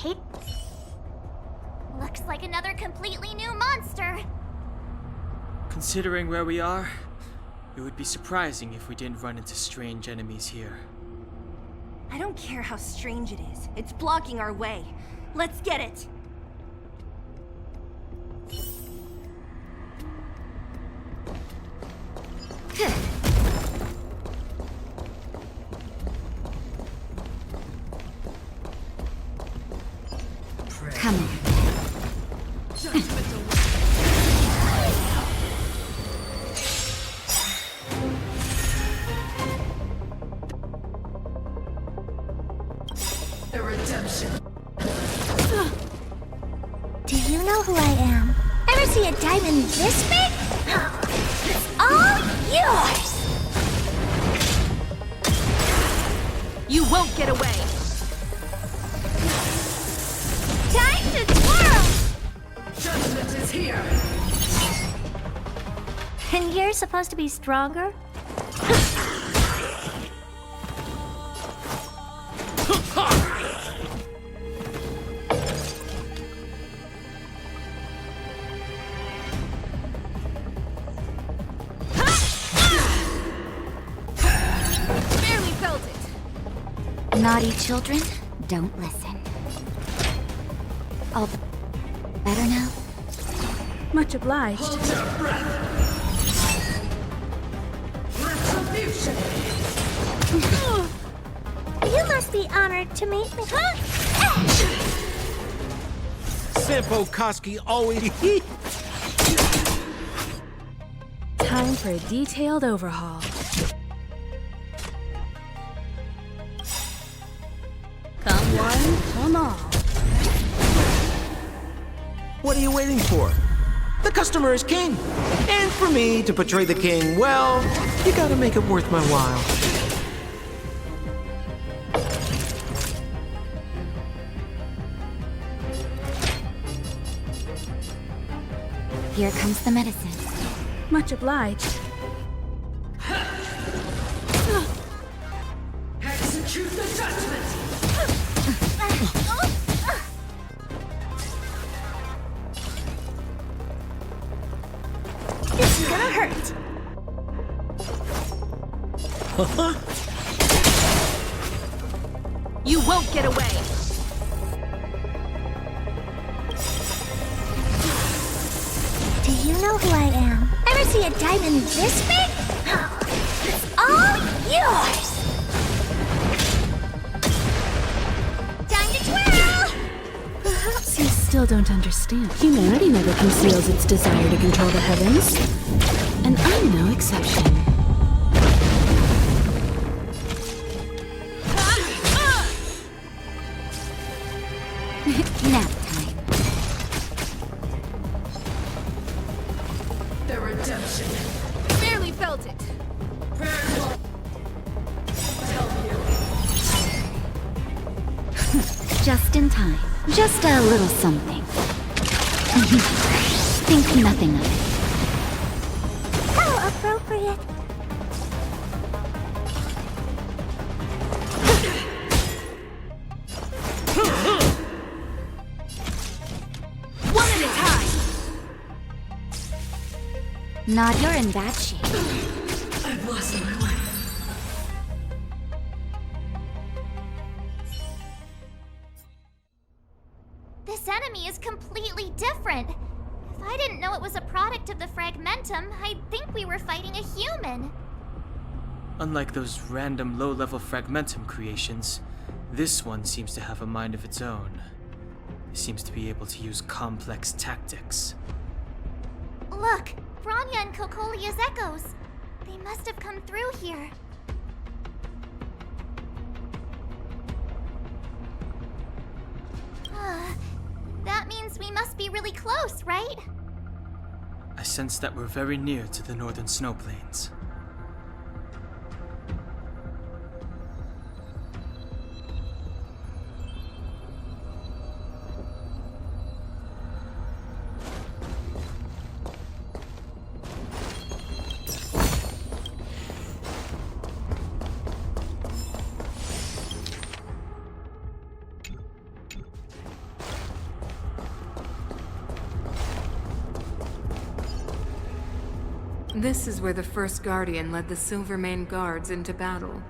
hate... Looks like another completely new monster. Considering where we are, it would be surprising if we didn't run into strange enemies here. I don't care how strange it is. It's blocking our way. Let's get it! Come on. The redemption. Do you know who I am? Ever see a diamond this big? It's all yours! You won't get away! Time to twirl! Judgment is here. And you're supposed to be stronger? Barely felt it! Naughty children, don't listen. All better now? Much obliged. Hold your breath. Retribution. You must be honored to meet me. Senpo Koski always. Time for a detailed overhaul. Come one, come all. What are you waiting for? The customer is king. And for me to portray the king, well, you gotta make it worth my while. Here comes the medicine. Much obliged. Execute the judgment. This is gonna hurt. You won't get away! Do you know who I am? Ever see a diamond this big? It's all yours! Time to twirl! Perhaps you still don't understand. Humanity never conceals its desire to control the heavens. And I'm no exception. Nap time. The redemption. Barely felt it. Prayers will help you. Just in time. Just a little something. Think nothing of it. How appropriate. One at a time! Nod, you're in bad shape. I've lost my way. This enemy is completely different. If I didn't know it was a product of the Fragmentum, I'd think we were fighting a human. Unlike those random low-level Fragmentum creations, this one seems to have a mind of its own. It seems to be able to use complex tactics. Look, Bronya and Kokolia's echoes. They must have come through here. That means we must be really close, right? I sense that we're very near to the northern snow plains. This is where the first Guardian led the Silvermane Guards into battle.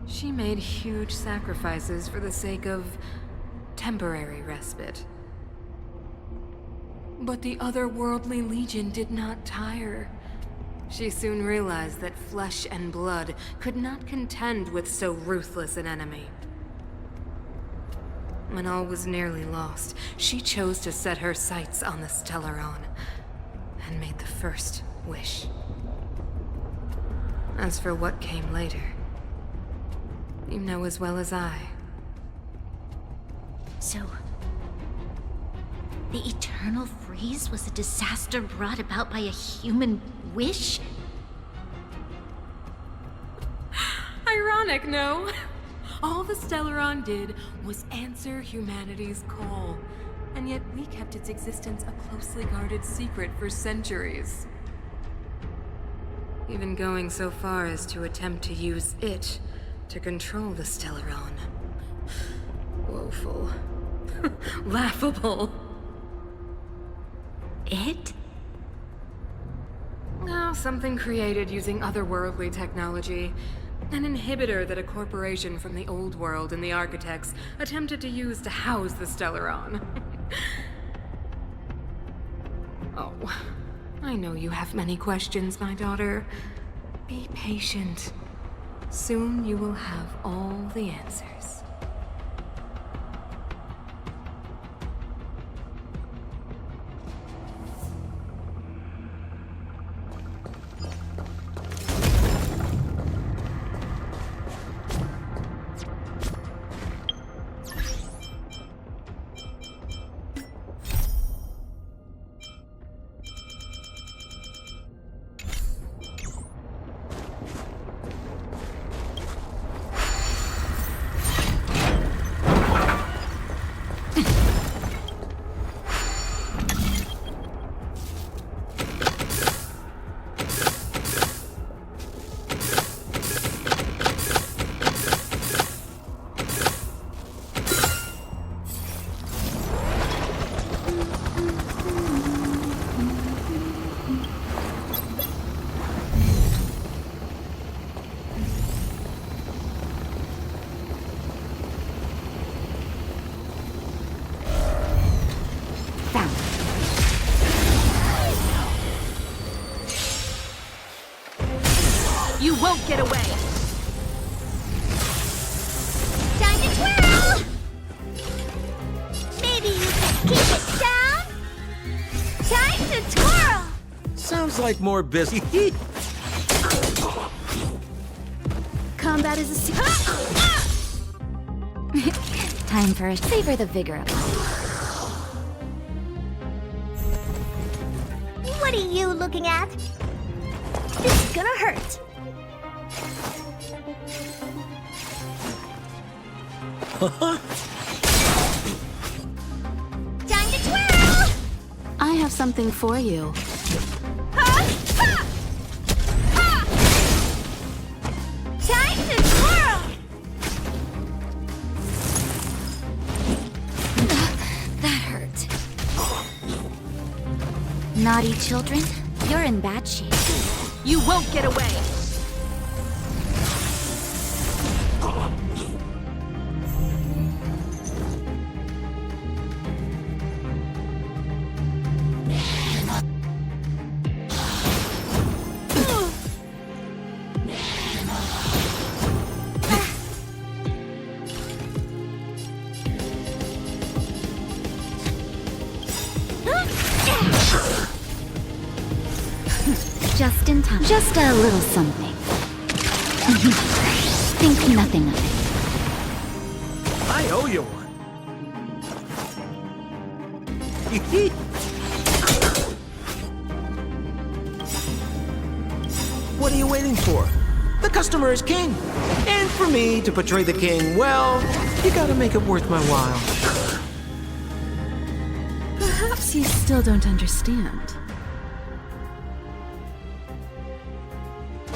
She made huge sacrifices for the sake of temporary respite. But the otherworldly Legion did not tire. She soon realized that flesh and blood could not contend with so ruthless an enemy. When all was nearly lost, she chose to set her sights on the Stellaron and made the first wish. As for what came later, you know as well as I. So, the Eternal Freeze was a disaster brought about by a human wish? Ironic, no? All the Stellaron did was answer humanity's call, and yet we kept its existence a closely guarded secret for centuries. Even going so far as to attempt to use it to control the Stellaron. Woeful. Laughable. It? No, something created using otherworldly technology. An inhibitor that a corporation from the old world and the architects attempted to use to house the Stellaron. Oh, I know you have many questions, my daughter. Be patient. Soon you will have all the answers. You won't get away! Time to twirl! Maybe you can keep it down? Time to twirl! Sounds like more busy. Combat is a secret. Time for a savor the vigor of life. What are you looking at? This is gonna hurt. Time to twirl! I have something for you. Ha! Ha! Ha! Time to twirl! That hurt. Naughty children, you're in bad shape. You won't get away! Just in time. Just a little something. Think nothing of it. I owe you one. What are you waiting for? The customer is king. And for me to portray the king, well, you gotta make it worth my while. Perhaps you still don't understand.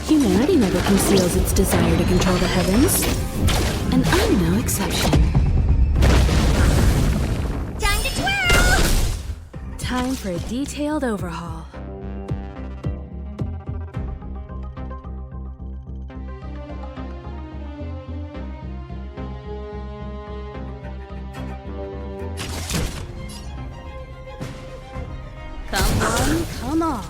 Humanity never conceals its desire to control the heavens, and I'm no exception. Time to twirl! Time for a detailed overhaul. small.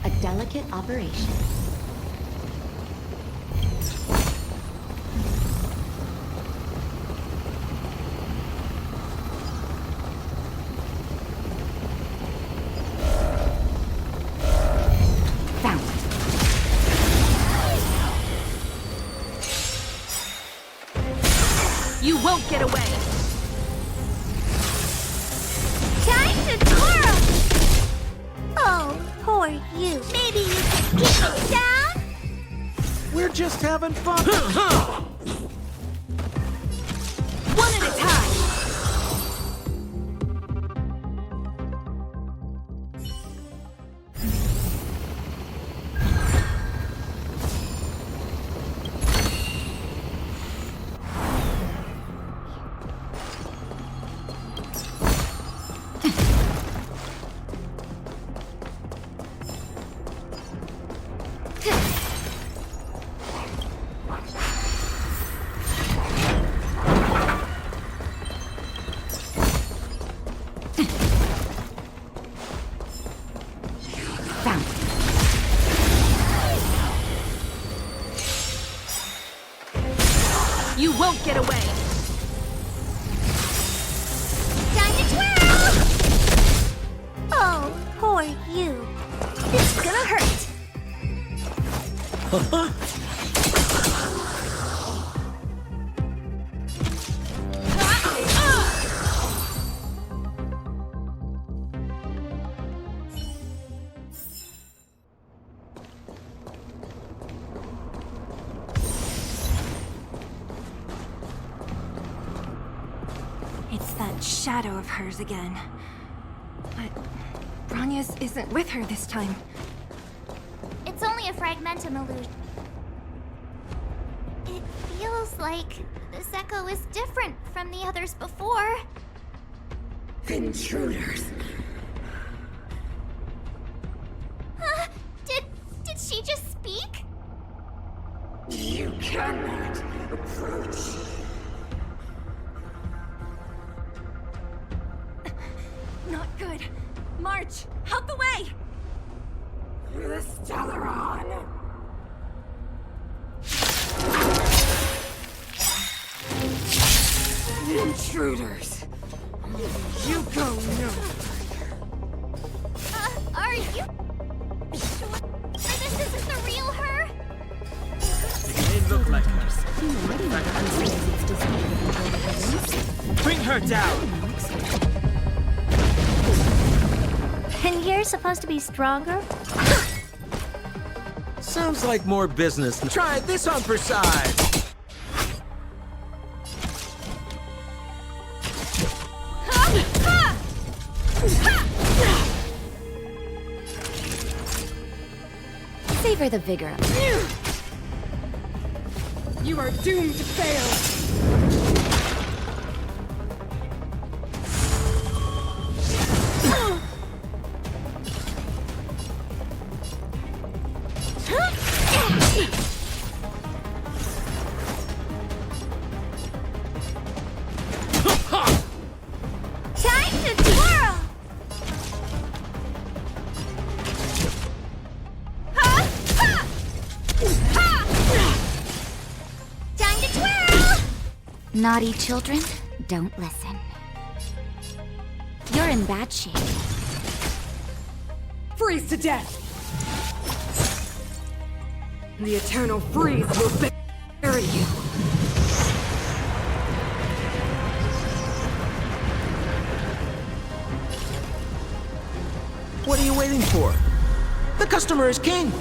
A delicate operation. Found. You won't get away! Time to twirl! Oh, poor you. Maybe you can keep it down? We're just having fun. One at a time! Found. You won't get away! Time to twirl! Oh, poor you. It's gonna hurt. It's that shadow of hers again. But Ranya's isn't with her this time. It's only a fragmentum illusion. It feels like this echo is different from the others before. Intruders. Huh? Did she just speak? You cannot approach. Not good. March, out the way! The Stellaron. Intruders. You go no further. Are you sure this isn't the real her? It may look like her. Human already never conceals its desire to control the heavens. Bring her down! And you're supposed to be stronger? Sounds like more business. Try this on for size. Savor the vigor of it. You are doomed to fail! Time to twirl! Ha! Ha! Ha! Time to twirl! Naughty children, don't listen. You're in bad shape. Freeze to death! The eternal freeze will bury you! What are you waiting for? The customer is king.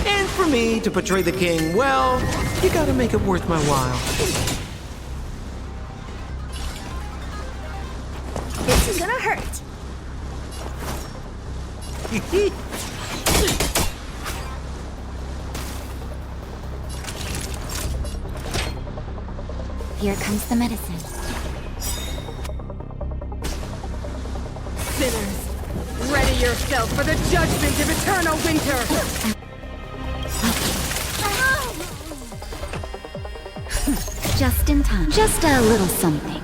And for me to portray the king, well, you gotta make it worth my while. This is gonna hurt. Here comes the medicine. Sinners, ready yourself for the judgment of eternal winter! Just in time. Just a little something.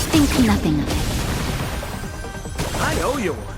Think nothing of it. I owe you one.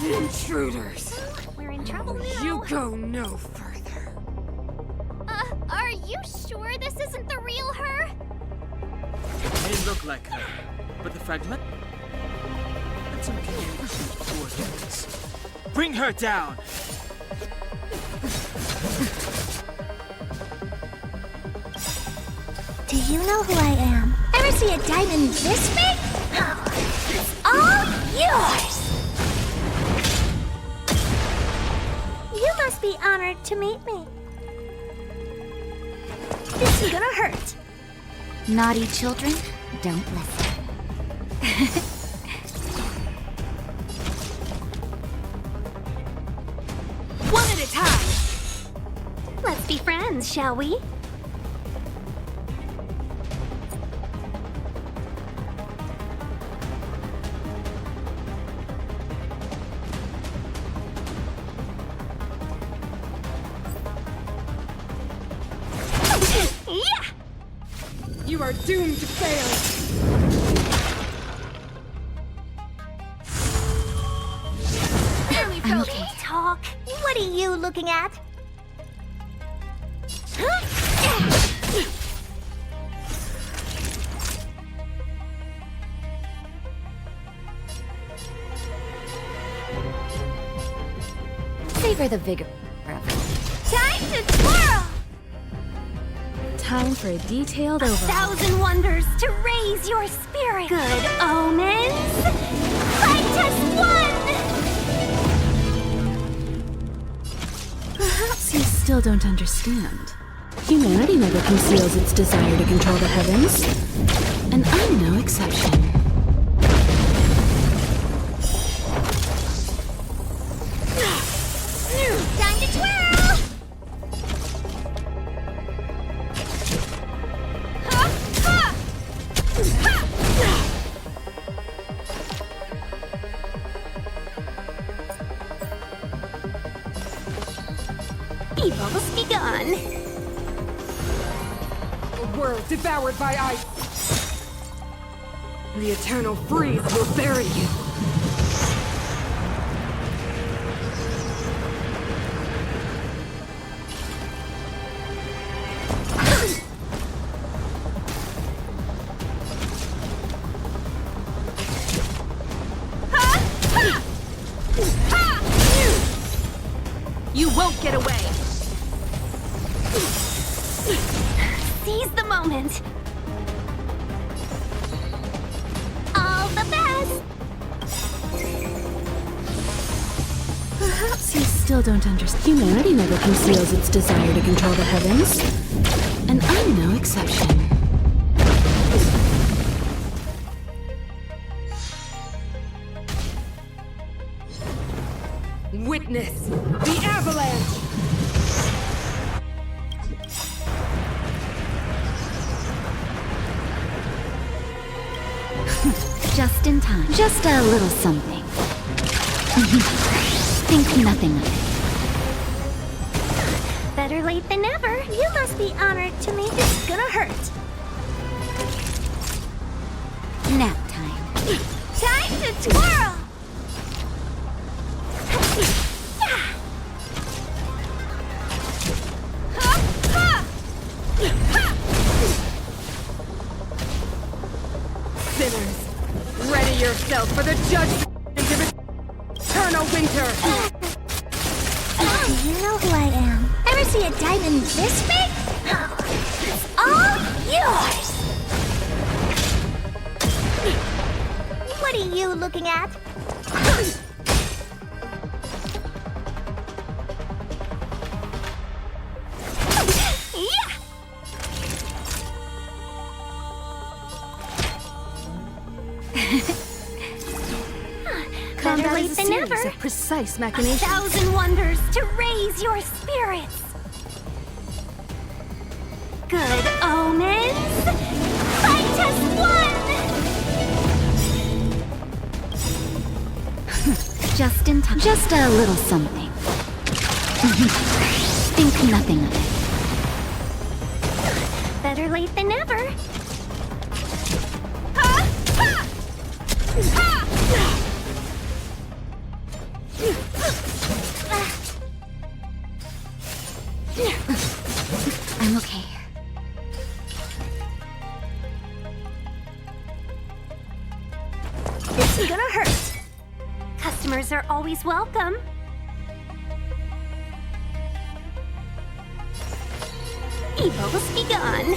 Intruders! We're in trouble now. You go no further. Are you sure this isn't the real her? It may look like her, but the fragmentum can be used for things. Bring her down! Do you know who I am? Ever see a diamond this big? It's all yours! You must be honored to meet me. This is gonna hurt. Naughty children, don't listen. One at a time! Let's be friends, shall we? You are doomed to fail! Okay. Talk. What are you looking at? Savor the vigor of it. Time to twirl! Time for a detailed overhaul. 1,000 wonders to raise your spirit. Good omens. Fight as one! Perhaps you still don't understand. Humanity never conceals its desire to control the heavens. And I'm no exception. Time to twirl! Evil's begun. A world devoured by ice! The eternal freeze will bury you. You won't get away! Seize the moment! All the best! Perhaps you still don't understand. Humanity never conceals its desire to control the heavens. And I'm no exception. Witness the avalanche! Just in time. Just a little something. Think nothing of it. Better late than never. You must be honored to me. It's gonna hurt. Nap time. Time to twirl! Sinners, ready yourself for the judgment of eternal winter! Do you know who I am? Ever see a diamond this big? It's all yours! What are you looking at? Yeah! Better Combat late is a than series never. of precise A machinations. thousand wonders to raise your spirits. Good omens. Fight as one. Just in time. Just a little something. Think nothing of it. Better late than never. Ha! Ha! Ha! I'm okay. It's gonna hurt. Customers are always welcome. Evil's begun.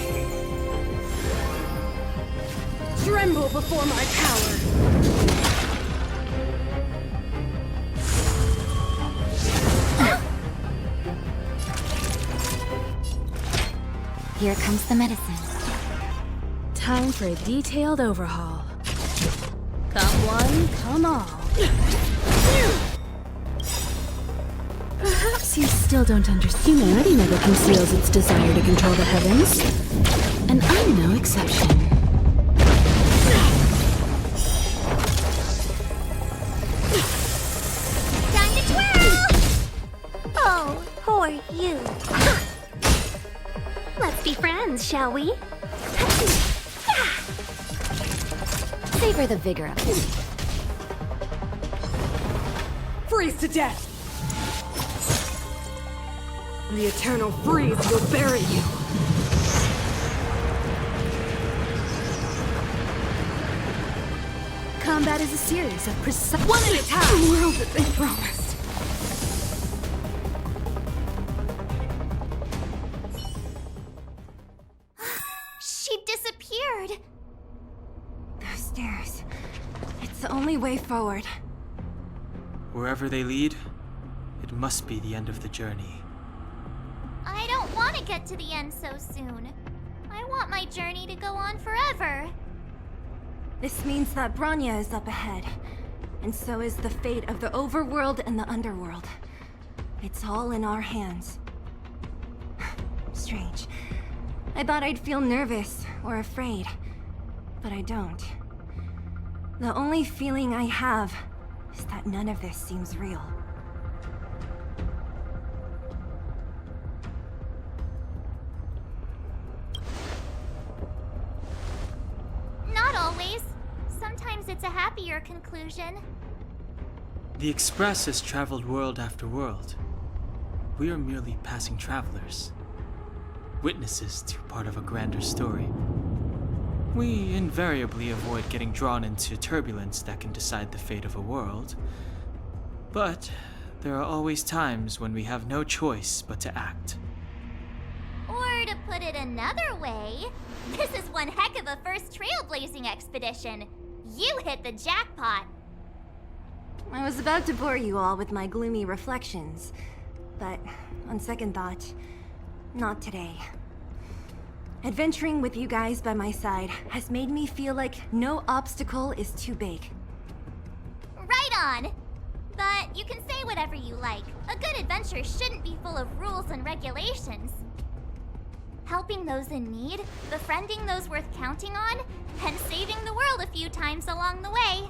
Tremble before my power! Here comes the medicine. Time for a detailed overhaul. Come one, come all. Perhaps you still don't understand. Humanity never conceals its desire to control the heavens. And I'm no exception. Time to twirl! Oh, who are you? Let's be friends, shall we? Savor the vigor of it. Freeze to death! The eternal freeze will bury you! Combat is a series of precise. One at a time! The world that they promised! She disappeared. Those stairs. It's the only way forward. Wherever they lead, it must be the end of the journey. I don't want to get to the end so soon. I want my journey to go on forever. This means that Bronya is up ahead. And so is the fate of the overworld and the underworld. It's all in our hands. Strange. I thought I'd feel nervous or afraid, but I don't. The only feeling I have is that none of this seems real. Not always. your conclusion? The Express has traveled world after world. We are merely passing travelers, witnesses to part of a grander story. We invariably avoid getting drawn into turbulence that can decide the fate of a world, but there are always times when we have no choice but to act. Or to put it another way, this is one heck of a first trailblazing expedition. You hit the jackpot. I was about to bore you all with my gloomy reflections, but on second thought, not today. Adventuring with you guys by my side has made me feel like no obstacle is too big. Right on. But you can say whatever you like. A good adventure shouldn't be full of rules and regulations. Helping those in need, befriending those worth counting on, and saving the world a few times along the way.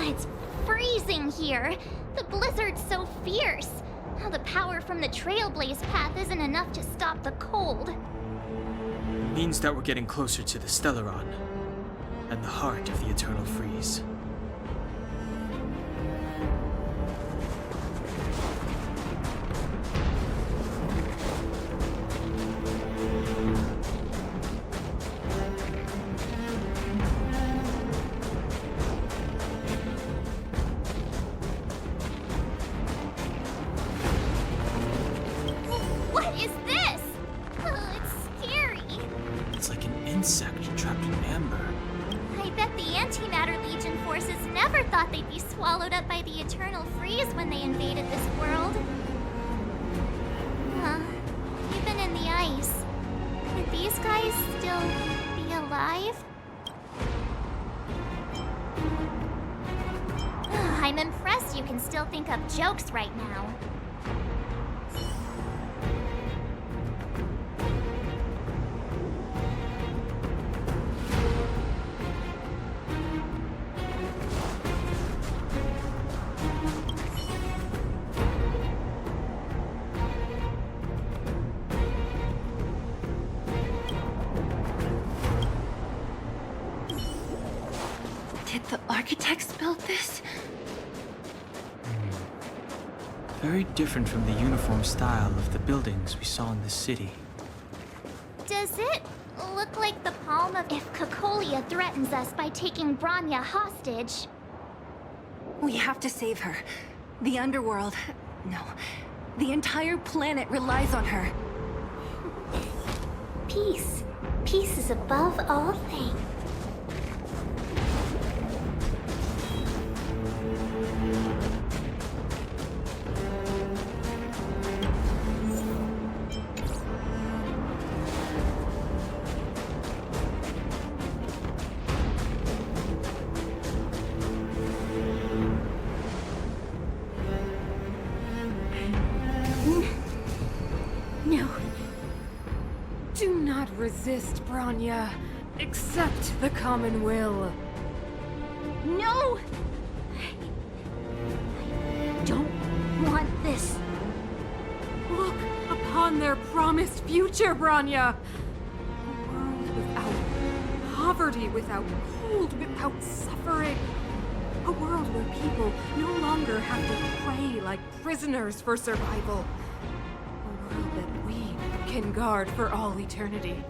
It's freezing here. The blizzard's so fierce. The power from the Trailblaze path isn't enough to stop the cold. It means that we're getting closer to the Stellaron, and the heart of the Eternal Freeze. What is this? It's scary. It's like an insect trapped in amber. I bet the Antimatter Legion forces never thought they'd be swallowed up by the Eternal Freeze when they invaded this world. Huh. Even in the ice, could these guys still be alive? I'm impressed you can still think up jokes right now. Did the architects build this? Very different from the uniform style of the buildings we saw in the city. Does it look like the palm of if Cocolia threatens us by taking Bronya hostage? We have to save her. The underworld... No. The entire planet relies on her. Peace. Peace is above all things. No. Do not resist, Bronya. Accept the common will. No! I don't want this. Look upon their promised future, Bronya. A world without poverty, without cold, without suffering. A world where people no longer have to pray like prisoners for survival. A world that we can guard for all eternity.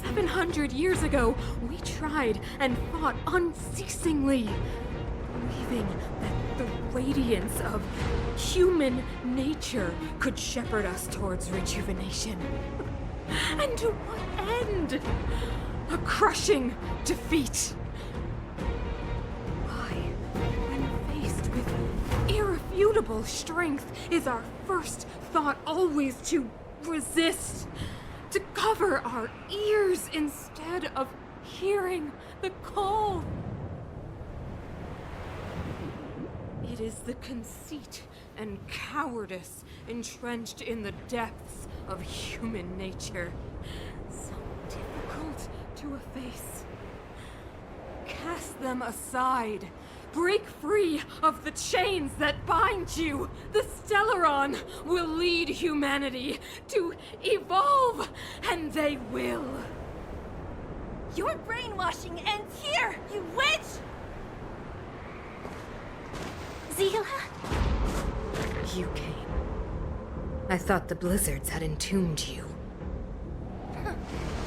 700 years ago, we tried and fought unceasingly, believing that the radiance of human nature could shepherd us towards rejuvenation. And to what end? A crushing defeat. Why, when faced with irrefutable strength, is our first thought always to resist, to cover our ears instead of hearing the call? It is the conceit and cowardice entrenched in the depths of human nature, so difficult to efface. Cast them aside. Break free of the chains that bind you. The Stellaron will lead humanity to evolve, and they will. Your brainwashing ends here, you witch! Zila? You came. I thought the blizzards had entombed you.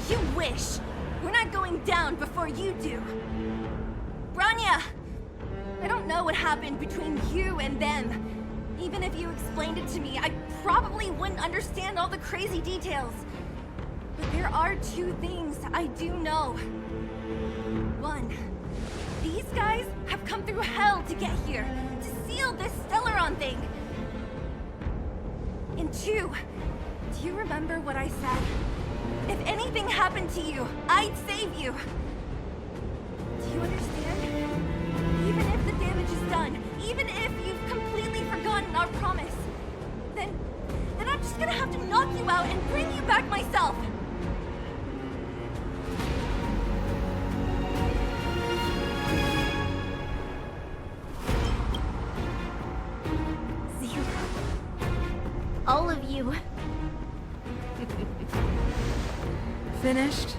You wish! We're not going down before you do. Branya! I don't know what happened between you and them. Even if you explained it to me, I probably wouldn't understand all the crazy details. But there are two things I do know. One, these guys have come through hell to get here, to seal this Stellaron thing. And two, do you remember what I said? If anything happened to you, I'd save you. Do you understand? Even if the damage is done, even if you've completely forgotten our promise, then I'm just gonna have to knock you out and bring you back myself. All of you. Finished?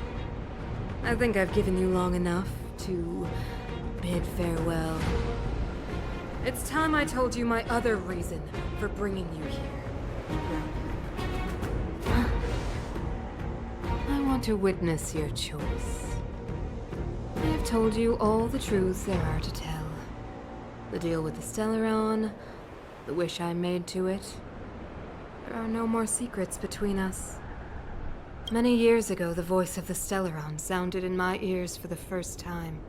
I think I've given you long enough to bid farewell. It's time I told you my other reason for bringing you here. I want to witness your choice. I have told you all the truths there are to tell. The deal with the Stellaron, the wish I made to it. There are no more secrets between us. Many years ago, the voice of the Stellaron sounded in my ears for the first time.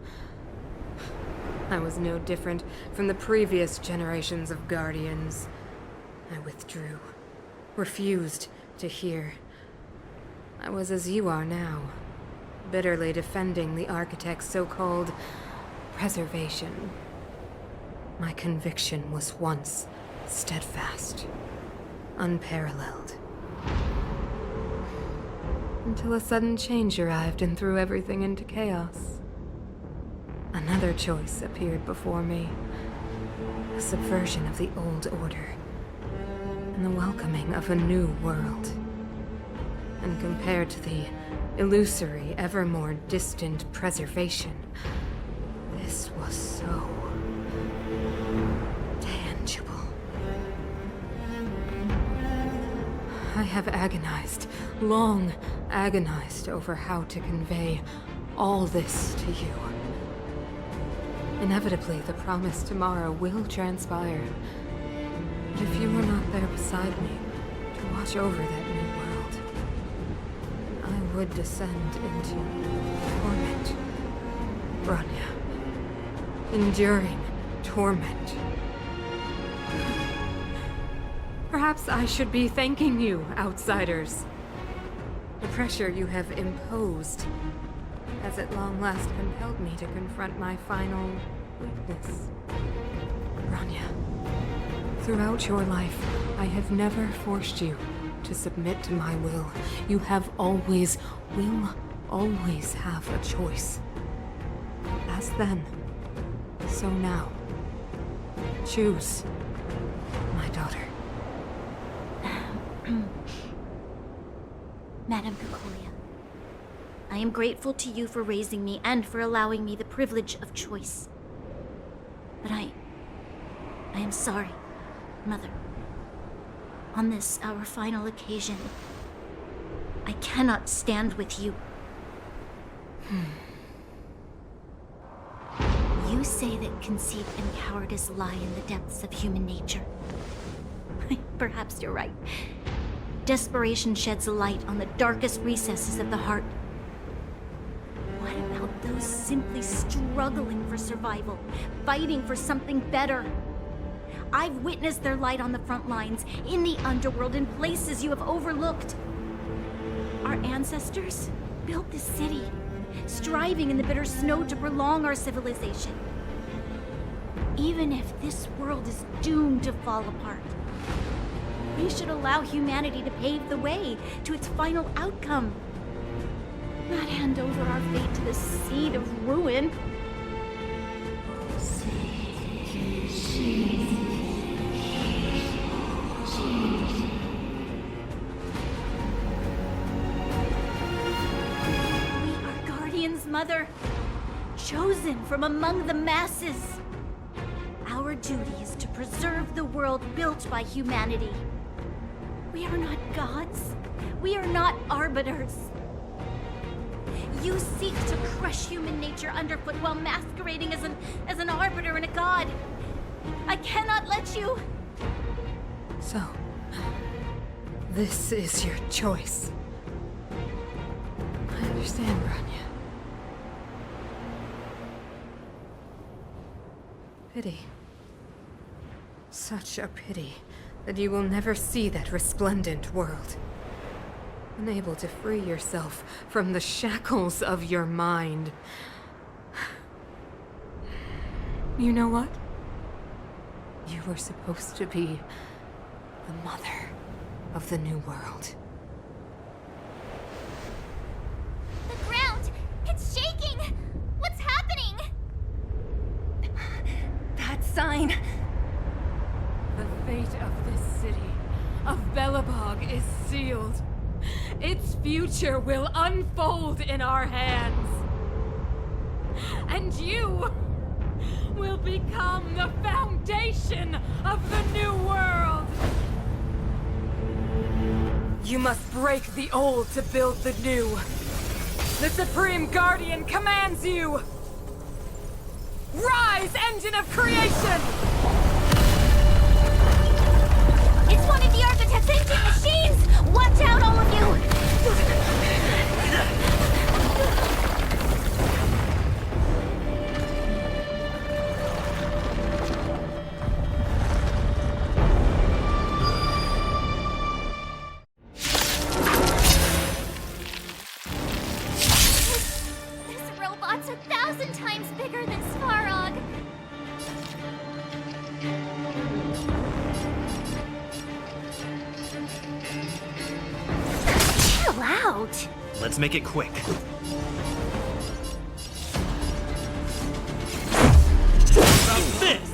I was no different from the previous generations of Guardians. I withdrew, refused to hear. I was as you are now, bitterly defending the Architect's so-called preservation. My conviction was once steadfast, unparalleled. Until a sudden change arrived and threw everything into chaos. Another choice appeared before me. A subversion of the old order. And the welcoming of a new world. And compared to the illusory, ever more distant preservation, this was so tangible. I have agonized, long agonized over how to convey all this to you. Inevitably, the promised tomorrow will transpire. But if you were not there beside me to watch over that new world, then I would descend into torment. Branya. Enduring torment. Perhaps I should be thanking you, outsiders. The pressure you have imposed has at long last compelled me to confront my final weakness. Branya, throughout your life, I have never forced you to submit to my will. You have always, will always have a choice. As then, so now. Choose, my daughter. Madame Cocolia, I am grateful to you for raising me and for allowing me the privilege of choice. But I am sorry, Mother. On this, our final occasion, I cannot stand with you. You You say that conceit and cowardice lie in the depths of human nature. Perhaps you're right. Desperation sheds a light on the darkest recesses of the heart. What about those simply struggling for survival, fighting for something better? I've witnessed their light on the front lines, in the underworld, in places you have overlooked. Our ancestors built this city, striving in the bitter snow to prolong our civilization. Even if this world is doomed to fall apart, we should allow humanity to pave the way to its final outcome. Not hand over our fate to the seed of ruin. We are Guardian's mother, chosen from among the masses. Our duty is to preserve the world built by humanity. We are not gods. We are not arbiters. You seek to crush human nature underfoot while masquerading as an arbiter and a god. I cannot let you. So, this is your choice. I understand, Branya. Pity. Such a pity that you will never see that resplendent world. Unable to free yourself from the shackles of your mind. You know what? You were supposed to be the mother of the new world. The ground! It's shaking! What's happening? That sign. The fate of this city, of Belobog, is sealed. Its future will unfold in our hands. And you will become the foundation of the new world. You must break the old to build the new. The Supreme Guardian commands you! Rise, engine of creation! It's one of the architect's ancient machines! Watch out, all of you! This robot's 1,000 times bigger than Svarog! Chill out! Let's make it quick. About this!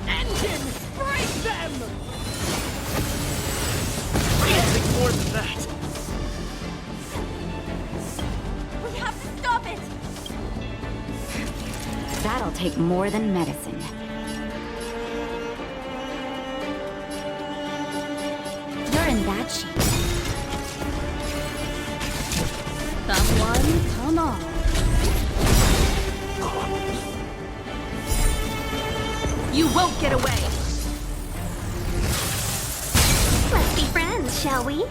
Engine! Break them! Anything more than that! We have to stop it! That'll take more than medicine. You're in bad shape. Someone, come on. You won't get away. Let's be friends, shall we?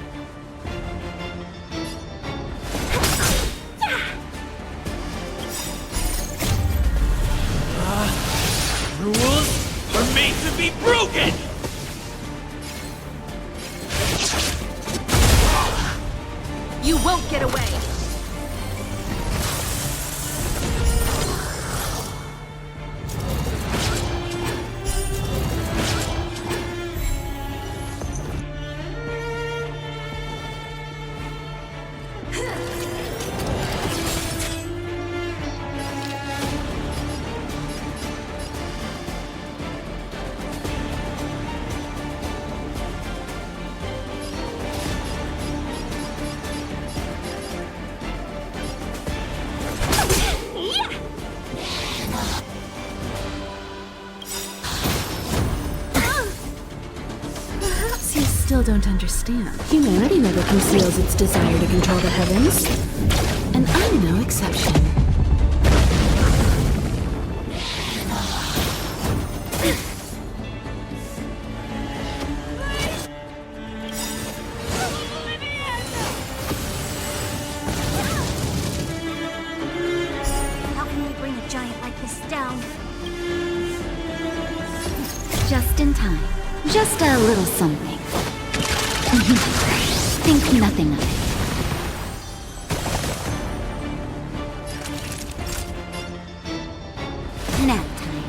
Rules are made to be broken! You won't get away. Perhaps you still don't understand. Humanity never conceals its desire to control the heavens. And I'm no exception. this down. Just in time. Just a little something. Think nothing of it. Nap time.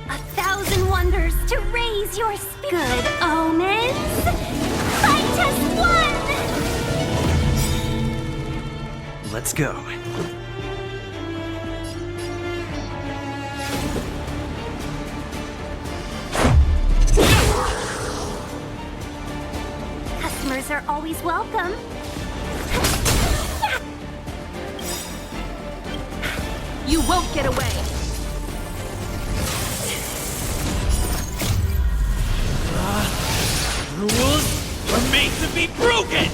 1,000 wonders to raise your spirit. Good omens. Fight as one. Let's go. Customers are always welcome. You won't get away! Rules are made to be broken!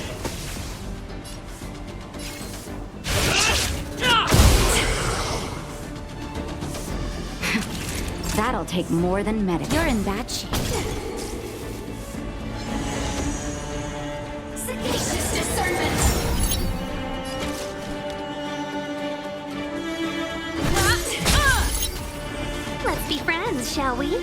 That'll take more than medicine. You're in bad shape. Sagacious discernment. Let's be friends, shall we?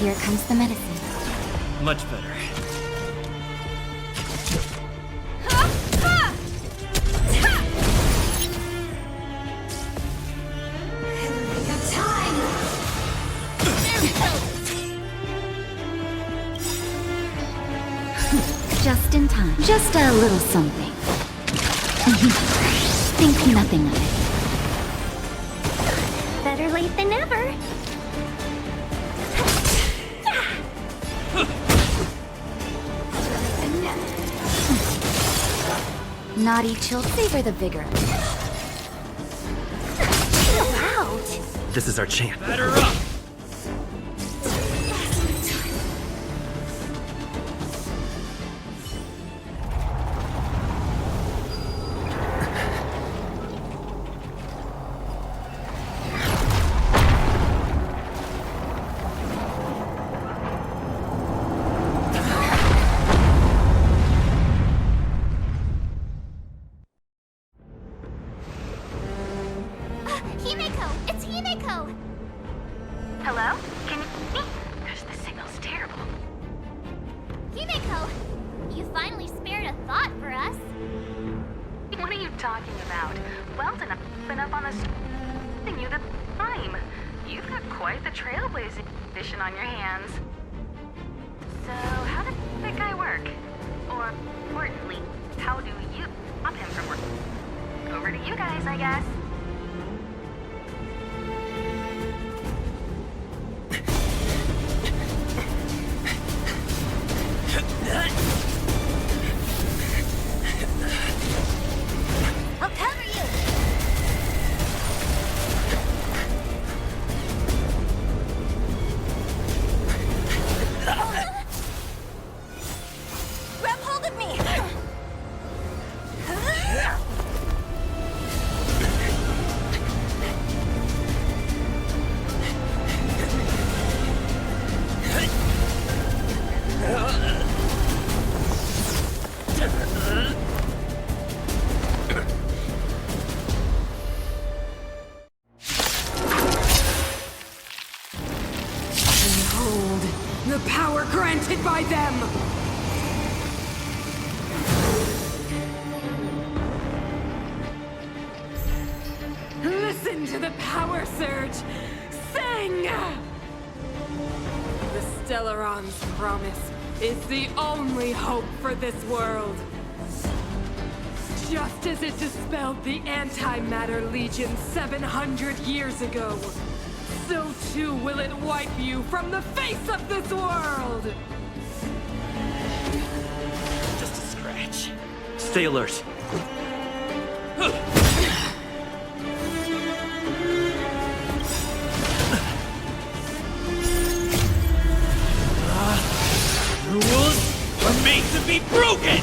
Here comes the medicine. Much better. Just in time. Just a little something. Think nothing of it. Better late than never. Naughty children. Savor the vigor. Chill out. This is our chance. Batter up! Himeko! It's Himeko! Hello? Can you hear me? Gosh, the signal's terrible. Himeko! You finally spared a thought for us. What are you talking about? Weldon, I've been up on this thing you the time. You've got quite the trailblazing mission on your hands. So, how did that guy work? Or, importantly, how do you stop him from working? Over to you guys, I guess. I'll cover you! Grab hold of me! Behold, the power granted by them! Listen to the power surge! Sing! The Stellaron's promise is the only hope for this world. Just as it dispelled the Antimatter Legion 700 years ago, so too will it wipe you from the face of this world! Just a scratch. Stay alert. Rules are made to be broken!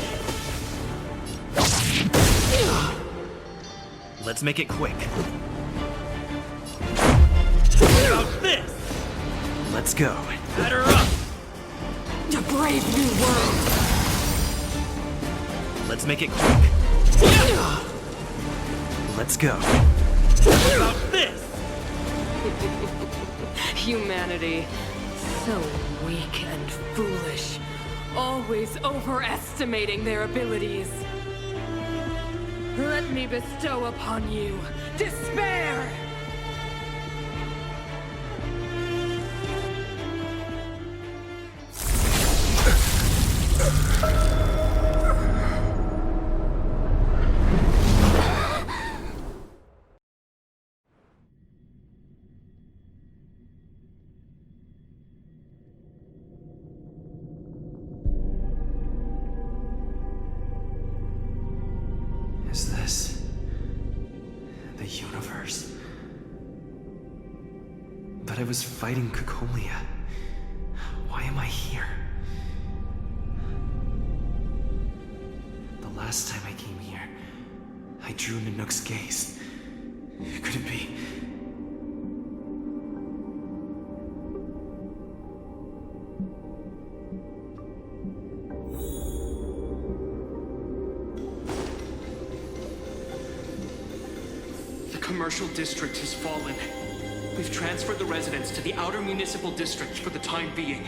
Let's make it quick. How about this? Let's go. Batter up! To brave new world! Let's make it quick. Let's go. How about this? Humanity. So weak and foolish. Always overestimating their abilities. Let me bestow upon you despair! Is this the universe? But I was fighting Cacolia. Why am I here? The last time I came here, I drew Nanook's gaze. Could it be? The commercial district has fallen. We've transferred the residents to the outer municipal district for the time being.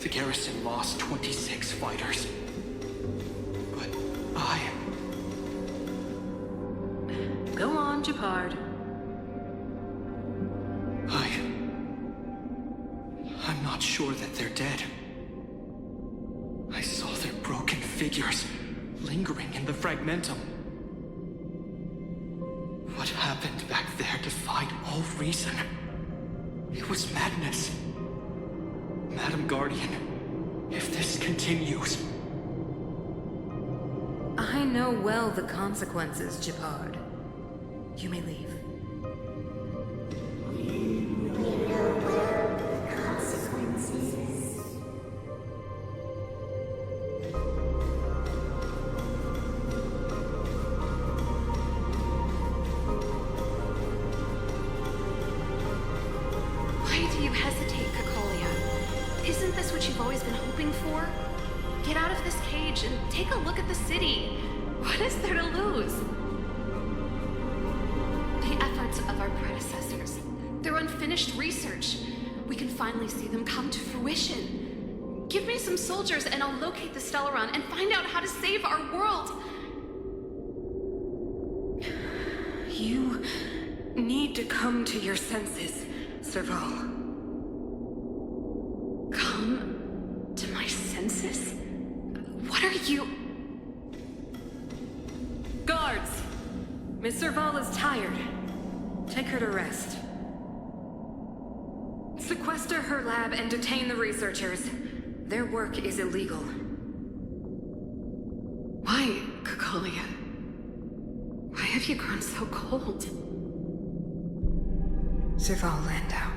The garrison lost 26 fighters. But Go on, Japard. I'm not sure that they're dead. I saw their broken figures lingering in the fragmentum. What happened back there defied all reason. It was madness. Madam Guardian, if this continues... I know well the consequences, Japard. You may leave. Why do you hesitate, Cacolia? Isn't this what you've always been hoping for? Get out of this cage and take a look at the city. What is there to lose? The efforts of our predecessors, their unfinished research. We can finally see them come to fruition. Give me some soldiers and I'll locate the Stellaron and find out how to save our world. You need to come to your senses, Serval. Come to my senses? What are you... Guards! Miss Serval is tired. Take her to rest. Sequester her lab and detain the researchers. Their work is illegal. Why, Cacolia? Why have you grown so cold? Serval Landau,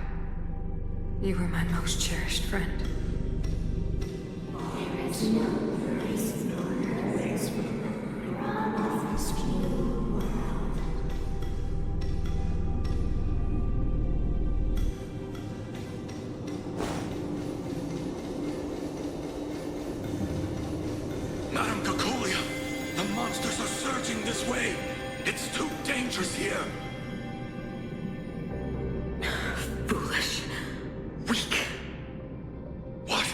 you were my most cherished friend. Madam Cacolia, the monsters are surging this way. It's too dangerous here. Foolish. Weak. What?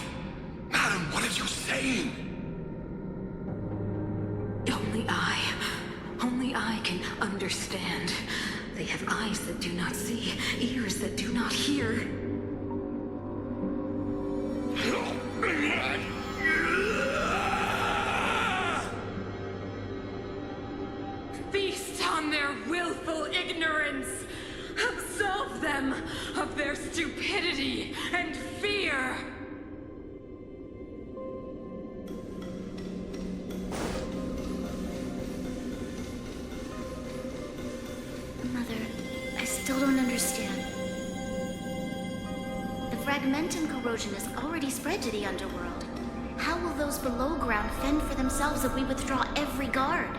Madam, what are you saying? Only I can understand. They have eyes that do not see, ears that do not hear. Feast on their willful ignorance! Absolve them of their stupidity and fear! Mother, I still don't understand. The fragmentum corrosion has already spread to the underworld. How will those below ground fend for themselves if we withdraw every guard?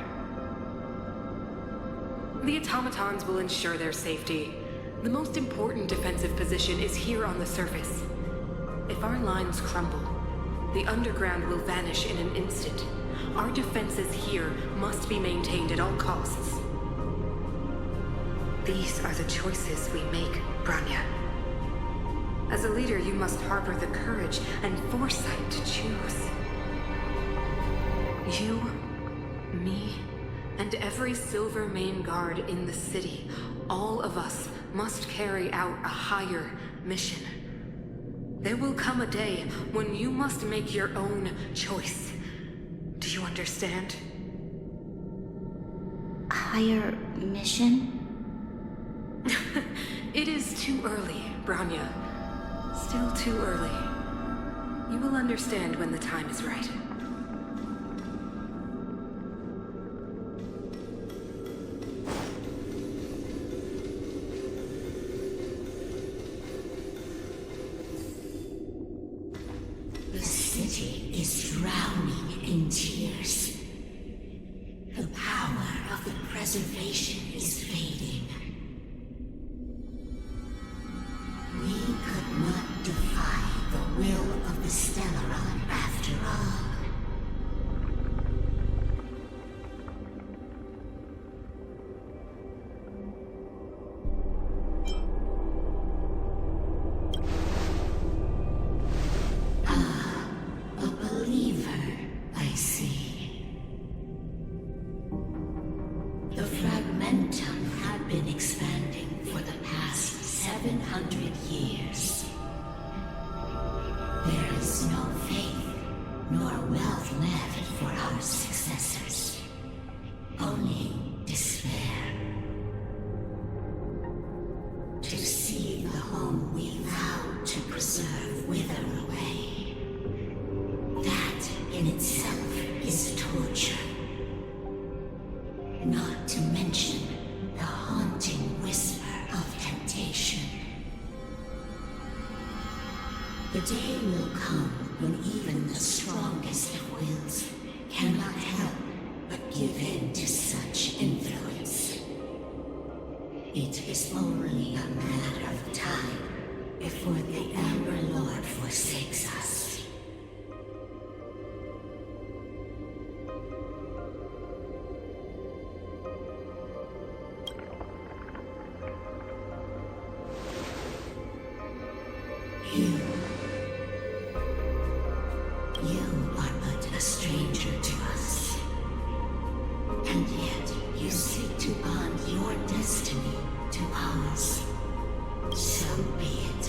The automatons will ensure their safety. The most important defensive position is here on the surface. If our lines crumble, the underground will vanish in an instant. Our defenses here must be maintained at all costs. These are the choices we make, Branya. As a leader, you must harbor the courage and foresight to choose. You, me, and every Silver Main guard in the city, all of us must carry out a higher mission. There will come a day when you must make your own choice. Do you understand? Higher mission? It is too early, Branya. Still too early. You will understand when the time is right. The city is drowning in tears. The power of the preservation is fading. We could not defy the will of the Stellaron after all. A believer, I see. The fragmentum had been expanding for the past 700 years. There is no faith nor wealth left for our successors. Only despair. To see the home we vowed to preserve wither away. That in itself is torture. Not to mention the haunting whisper of temptation. The day will come when even the strongest of wills cannot help but give in to such influence. It is only a matter of time before the Amber Lord forsakes us. You are but a stranger to us. And yet you seek to bond your destiny to ours. So be it.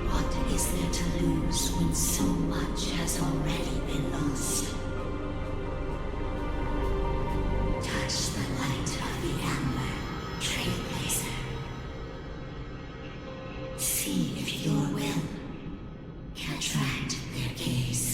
What is there to lose when so much has already been lost? Touch the light of the Amber, Trailblazer. See if your will can attract their gaze.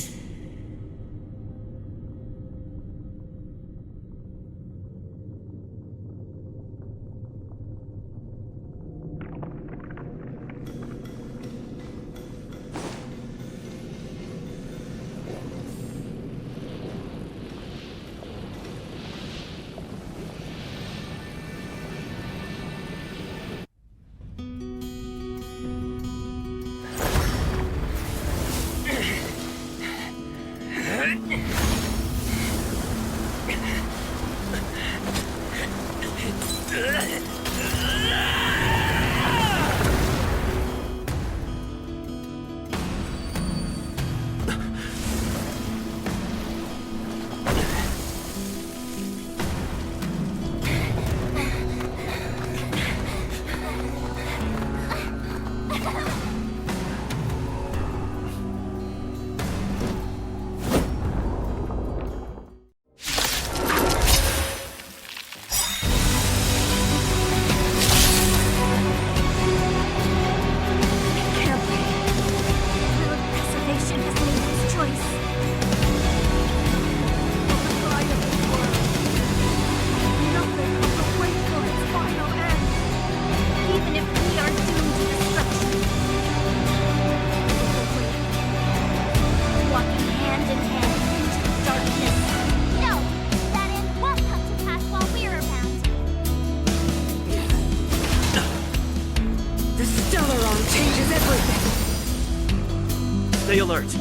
alert!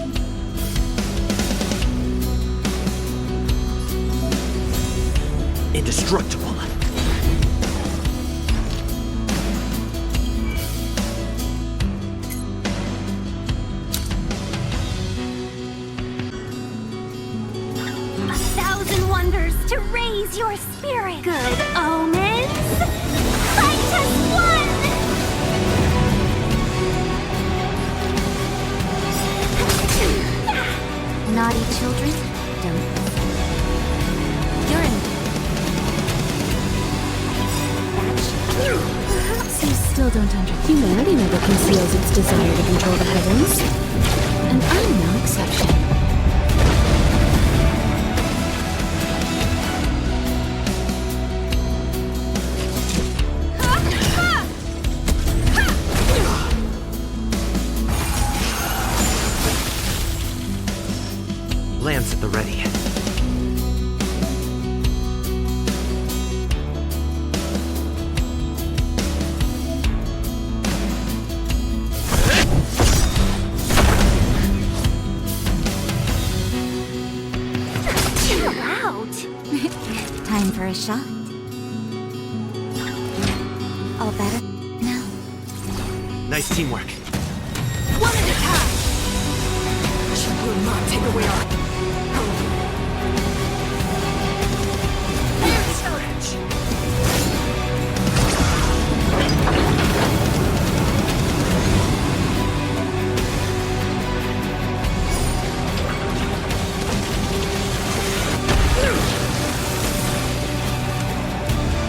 Indestructible. A thousand wonders to raise your spirit. Good omens. Fight as one. Naughty children, don't listen. You're in. Perhaps you still don't understand. Humanity never conceals its desire to control the heavens. And I'm no exception. Lance at the ready. Chill out. Time for a shot. All better now. Nice teamwork. One at a time! She will not take away our...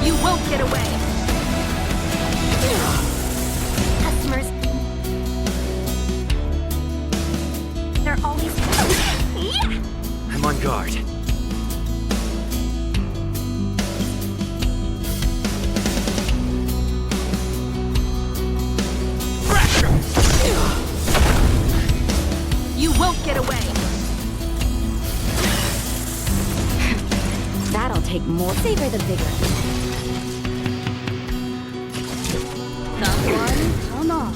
You won't get away! Customers. They're always. Yeah. I'm on guard. You won't get away! That'll take more. Savor the vigor. Come one, come all.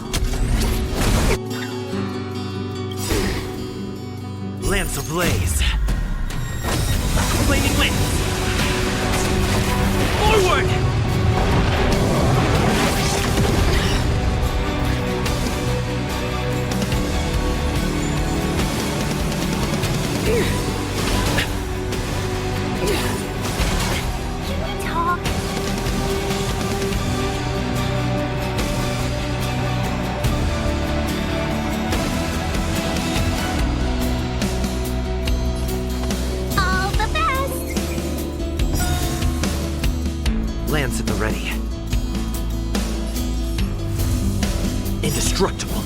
Lance ablaze. Flaming wind. Forward! Can we talk? All the best. Lance at the ready. Indestructible.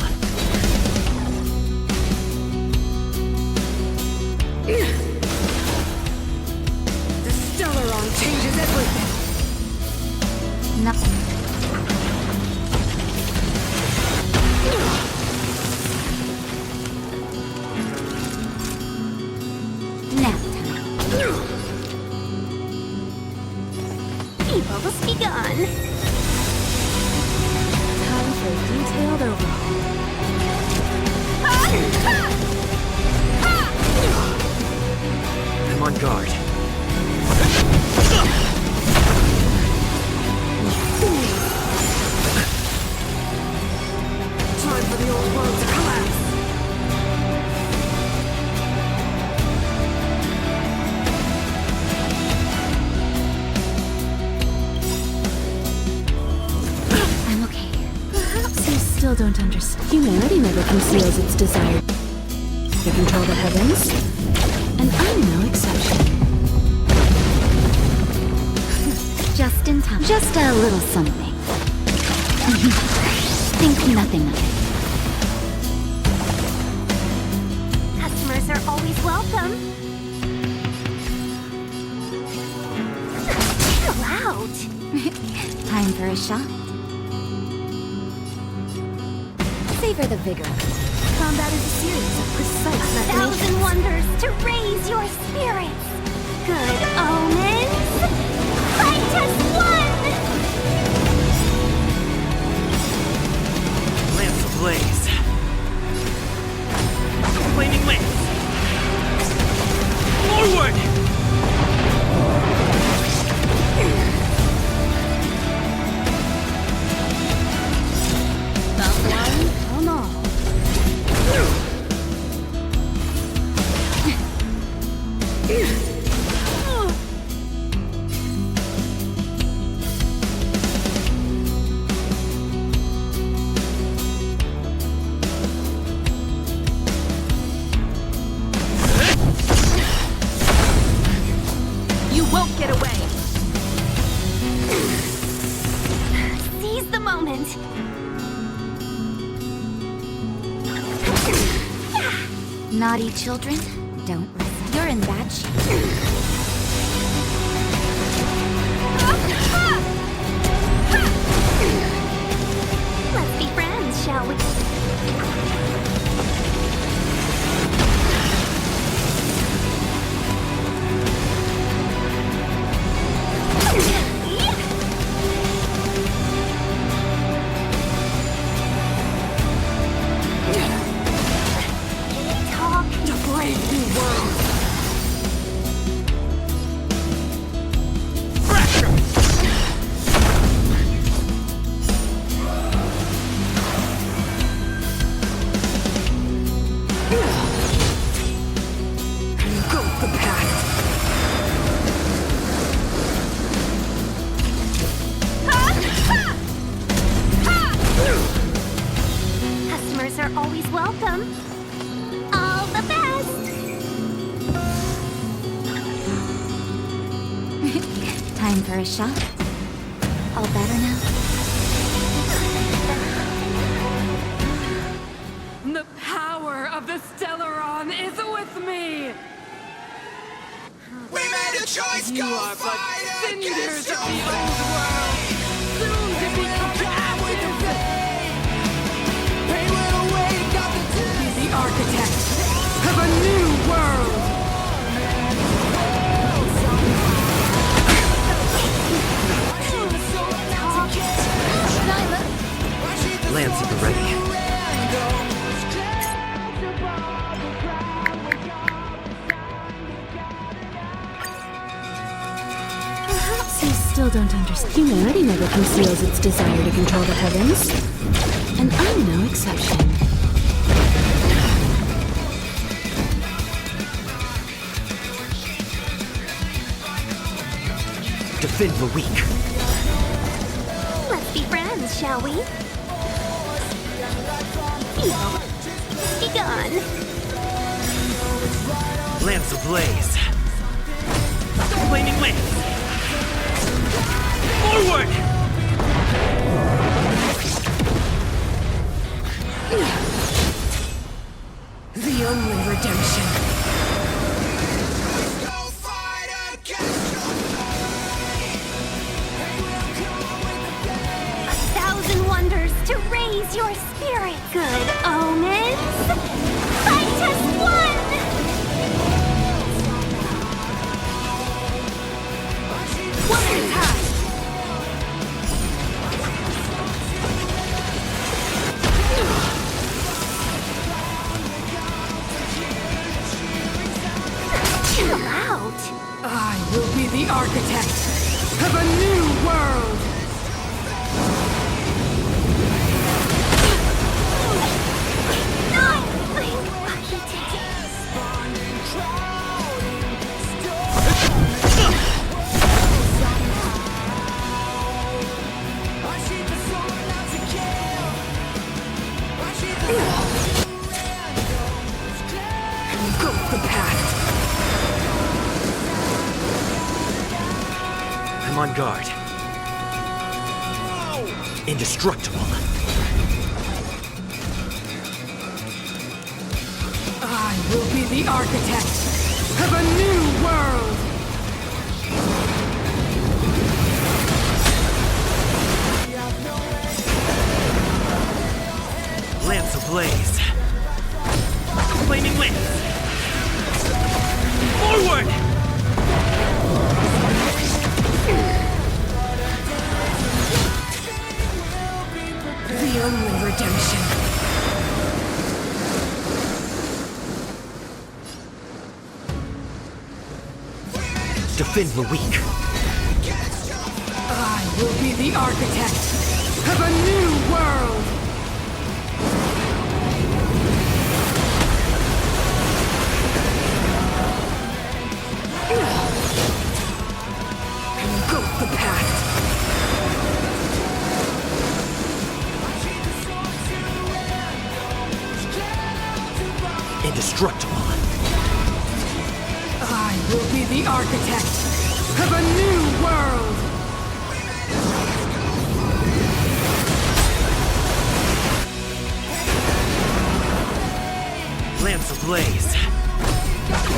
The Stellaron changes everything! Nothing. Nap time. Evil's begun. Time for a detailed overhaul. I'm on guard. Time for the old world to collapse! I'm okay. Perhaps you still don't understand. Humanity never conceals its desire to control the heavens. And I'm no exception. Just in time. Just a little something. Think nothing of it. Customers are always welcome. Chill out. Time for a shot. Savor the vigor. Combat is a series of precise A thousand wonders to raise your spirits. Good omens. Fight as one. Lance ablaze. won't get away. Seize the moment. Naughty children, don't listen. You're in bad shape. Let's be friends, shall we? Customers are always welcome. All the best. Time for a shot. All better now? The power of the Stellaron is with me! We made a choice, You are but cinders of the old world, soon to become ashes! Be the architect of a new world! Lance at the ready. Perhaps you still don't understand. Humanity never conceals its desire to control the heavens. And I'm no exception. Defend the weak. Let's be friends, shall we? Be gone. Lance ablaze. Flaming lance. Forward! The only redemption. A thousand wonders to raise your spirit. Good omens. Fight as one. Wonder time. Chill out. I will be the architect of a new world! Engulf the past. I'm on guard. Indestructible. I will be the architect of a new world! Lance ablaze. Flaming lance. Forward! The only redemption. Defend the weak. I will be the architect of a new world! Engulf the past. Indestructible. I will be the architect of a ablaze.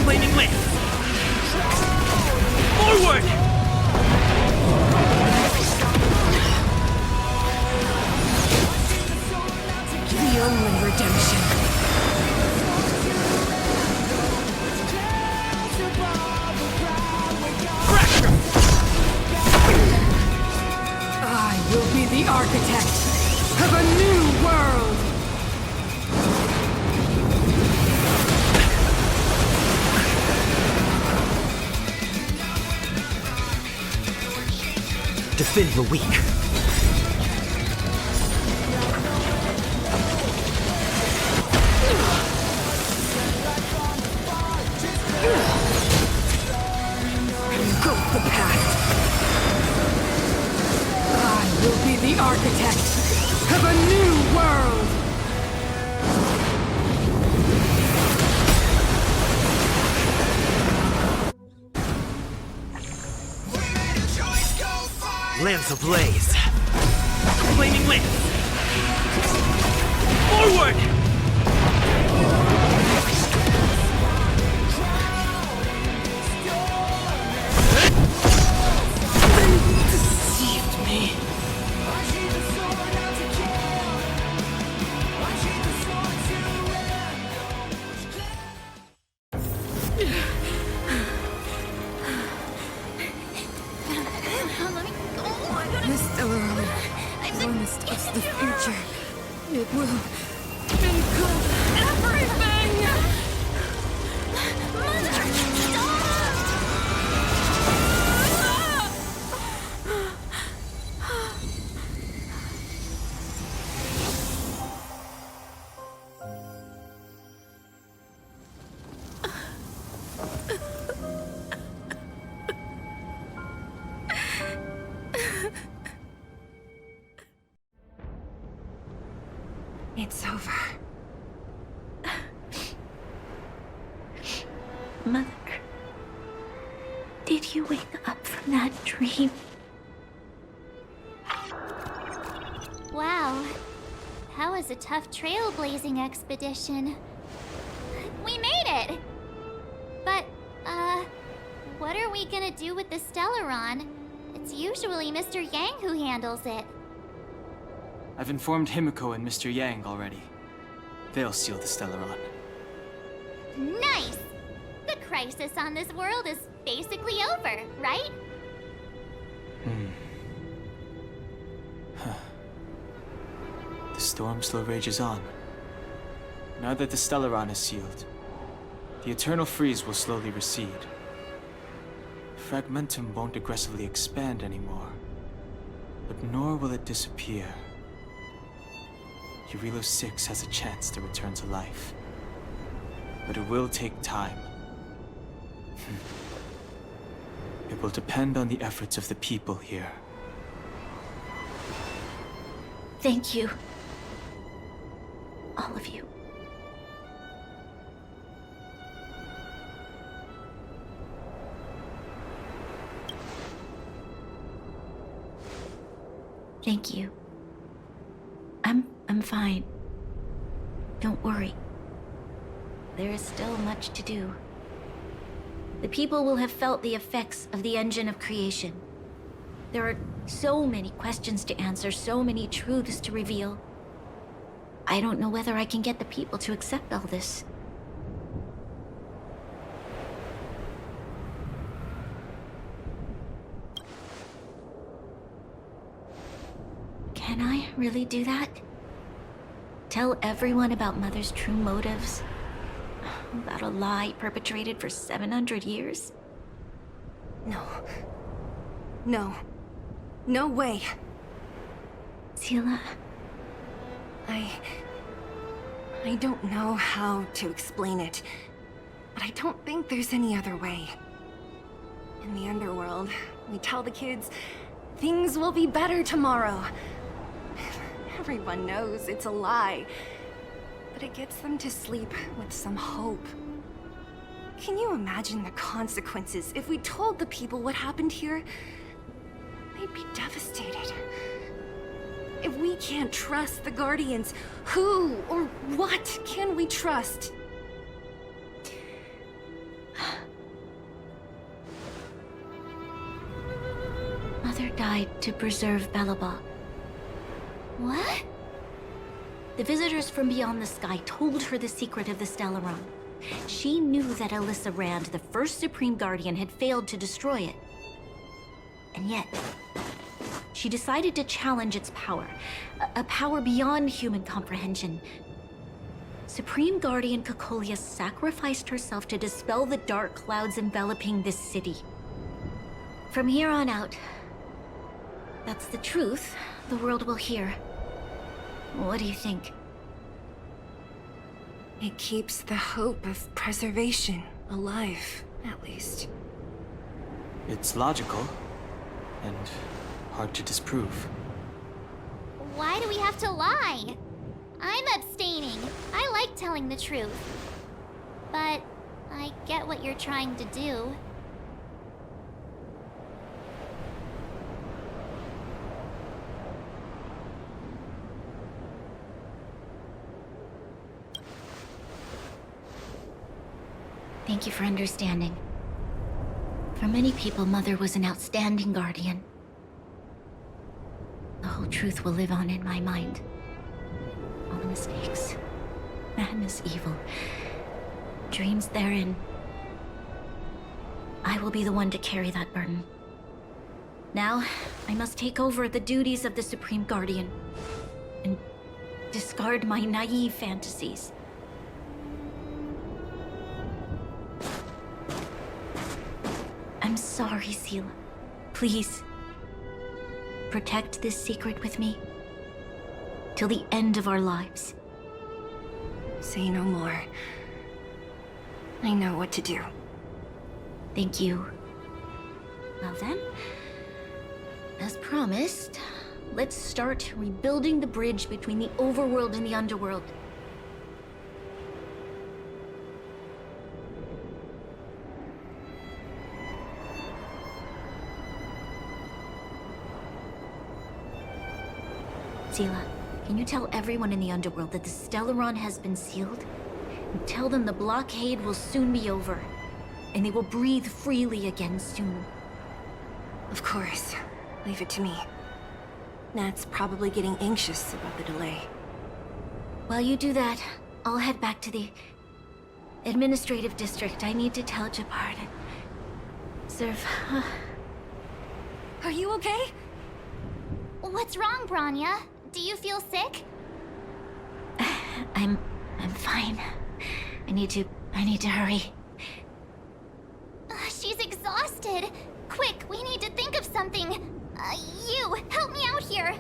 Flaming lance. Forward! The only redemption. I will be the architect of a new world. Defend the weak. Engulf the past. I will be the architect of a new world. Lance ablaze. Flaming lance. Forward! Deceived me. This Stellar promised us the future. It will engulf everything! Mother, It's over. Mother, did you wake up from that dream? Wow. That was a tough trailblazing expedition. We made it! But, what are we gonna do with the Stellaron? It's usually Mr. Yang who handles it. I've informed Himiko and Mr. Yang already. They'll seal the Stellaron. Nice! The crisis on this world is basically over, right? The storm still rages on. Now that the Stellaron is sealed, the eternal freeze will slowly recede. Fragmentum won't aggressively expand anymore, but nor will it disappear. Urilo 6 has a chance to return to life, but it will take time. It will depend on the efforts of the people here. Thank you. All of you. Thank you. I'm fine. Don't worry. There is still much to do. The people will have felt the effects of the engine of creation. There are so many questions to answer, so many truths to reveal. I don't know whether I can get the people to accept all this. Can I really do that? Tell everyone about Mother's true motives? About a lie perpetrated for 700 years? No. No. No way. Sila... I don't know how to explain it, but I don't think there's any other way. In the underworld, we tell the kids, things will be better tomorrow. Everyone knows it's a lie, but it gets them to sleep with some hope. Can you imagine the consequences if we told the people what happened here? They'd be devastated. If we can't trust the Guardians, who or what can we trust? Mother died to preserve Belobog. What? The visitors from beyond the sky told her the secret of the Stellaron. She knew that Alyssa Rand, the first Supreme Guardian, had failed to destroy it. And yet, she decided to challenge its power. A power beyond human comprehension. Supreme Guardian Cocolia sacrificed herself to dispel the dark clouds enveloping this city. From here on out, that's the truth the world will hear. What do you think? It keeps the hope of preservation alive, at least. It's logical, and hard to disprove. Why do we have to lie? I'm abstaining. I like telling the truth. But I get what you're trying to do. Thank you for understanding. For many people, Mother was an outstanding guardian. The whole truth will live on in my mind. All the mistakes, madness, evil, dreams therein. I will be the one to carry that burden. Now, I must take over the duties of the Supreme Guardian and discard my naive fantasies. I'm sorry, Seela. Please, protect this secret with me till the end of our lives. Say no more. I know what to do. Thank you. Well then, as promised, let's start rebuilding the bridge between the overworld and the underworld. Seela, can you tell everyone in the underworld that the Stellaron has been sealed? And tell them the blockade will soon be over, and they will breathe freely again soon. Of course. Leave it to me. Nat's probably getting anxious about the delay. While you do that, I'll head back to the administrative district. I need to tell Japard and serve. Are you okay? What's wrong, Branya? Do you feel sick? I'm fine. I need to hurry. She's exhausted. Quick, we need to think of something. You, help me out here.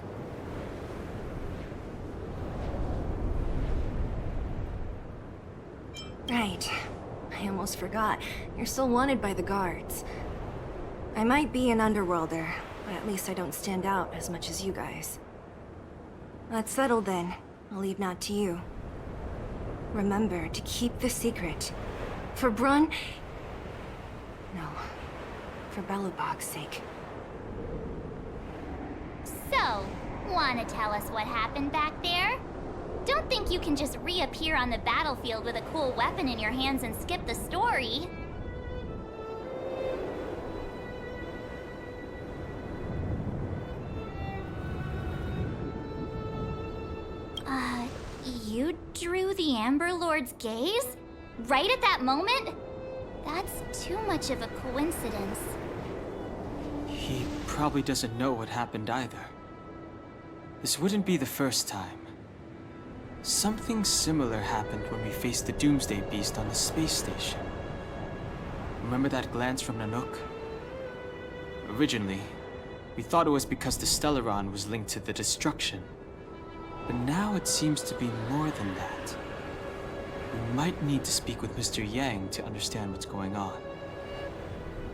Right. I almost forgot. You're still wanted by the guards. I might be an underworlder, but at least I don't stand out as much as you guys. That's settled then. I'll leave Nat to you. Remember to keep the secret. For Brun... No. For Belobog's sake. So, wanna tell us what happened back there? Don't think you can just reappear on the battlefield with a cool weapon in your hands and skip the story. You drew the Amber Lord's gaze? Right at that moment? That's too much of a coincidence. He probably doesn't know what happened either. This wouldn't be the first time. Something similar happened when we faced the Doomsday Beast on the space station. Remember that glance from Nanook? Originally, we thought it was because the Stellaron was linked to the destruction. But now it seems to be more than that. We might need to speak with Mr. Yang to understand what's going on.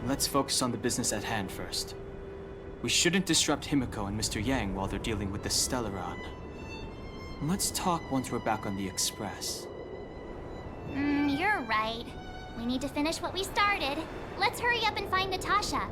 Let's focus on the business at hand first. We shouldn't disrupt Himiko and Mr. Yang while they're dealing with the Stellaron. Let's talk once we're back on the Express. You're right. We need to finish what we started. Let's hurry up and find Natasha.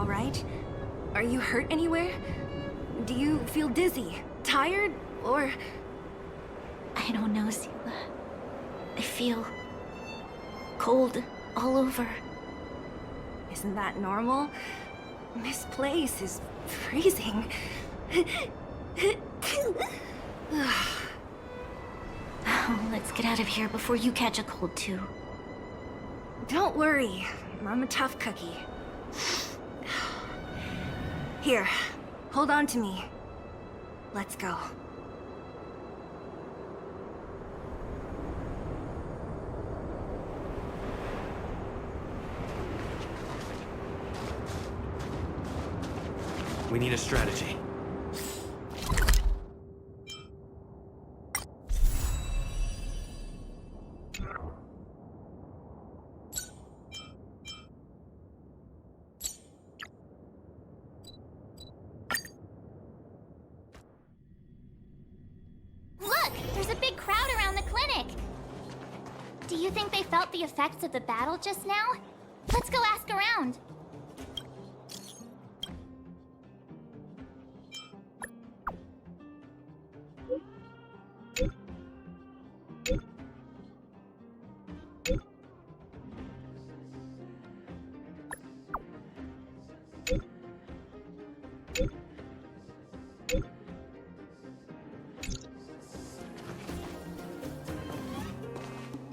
all right? Are you hurt anywhere? Do you feel dizzy, tired, or... I don't know, Zila. I feel... cold all over. Isn't that normal? This place is freezing. Let's get out of here before you catch a cold, too. Don't worry. I'm a tough cookie. Here, hold on to me. Let's go. We need a strategy. Look! There's a big crowd around the clinic! Do you think they felt the effects of the battle just now? Let's go ask around.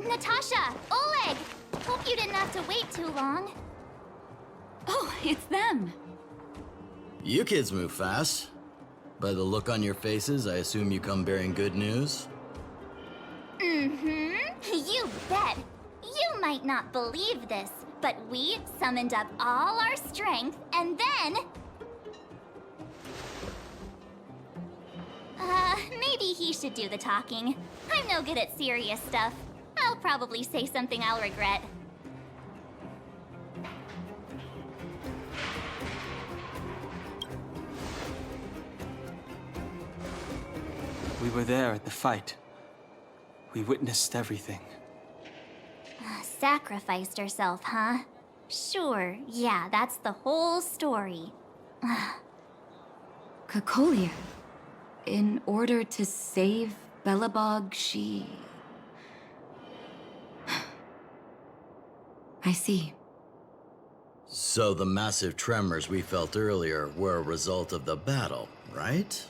Natasha! Oleg! Hope you didn't have to wait too long. Oh, it's them! You kids move fast. By the look on your faces, I assume you come bearing good news? Mm-hmm. You bet. You might not believe this, but we summoned up all our strength and then... maybe he should do the talking. I'm no good at serious stuff. I'll probably say something I'll regret. We were there at the fight. We witnessed everything. Sacrificed herself, huh? Sure, yeah, that's the whole story. Kokolia. In order to save Belobog, she... I see. So the massive tremors we felt earlier were a result of the battle, right?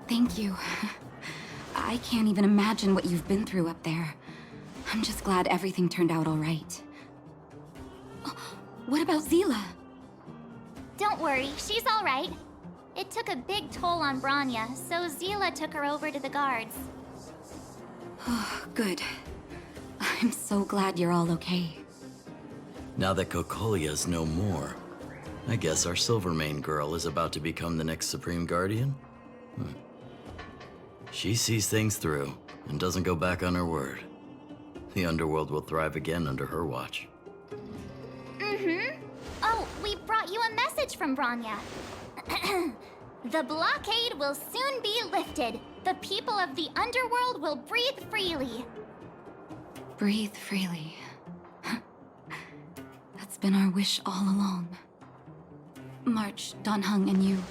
Thank you. I can't even imagine what you've been through up there. I'm just glad everything turned out all right. Oh, what about Zila? Don't worry, she's all right. It took a big toll on Branya, so Zila took her over to the guards. Oh, good. I'm so glad you're all okay. Now that Kokolia's no more, I guess our Silvermane girl is about to become the next Supreme Guardian? She sees things through and doesn't go back on her word. The underworld will thrive again under her watch. Mm-hmm. Oh, we brought you a message from Branya. The blockade will soon be lifted. The people of the underworld will breathe freely. Breathe freely. That's been our wish all along. March, Donhung, and you,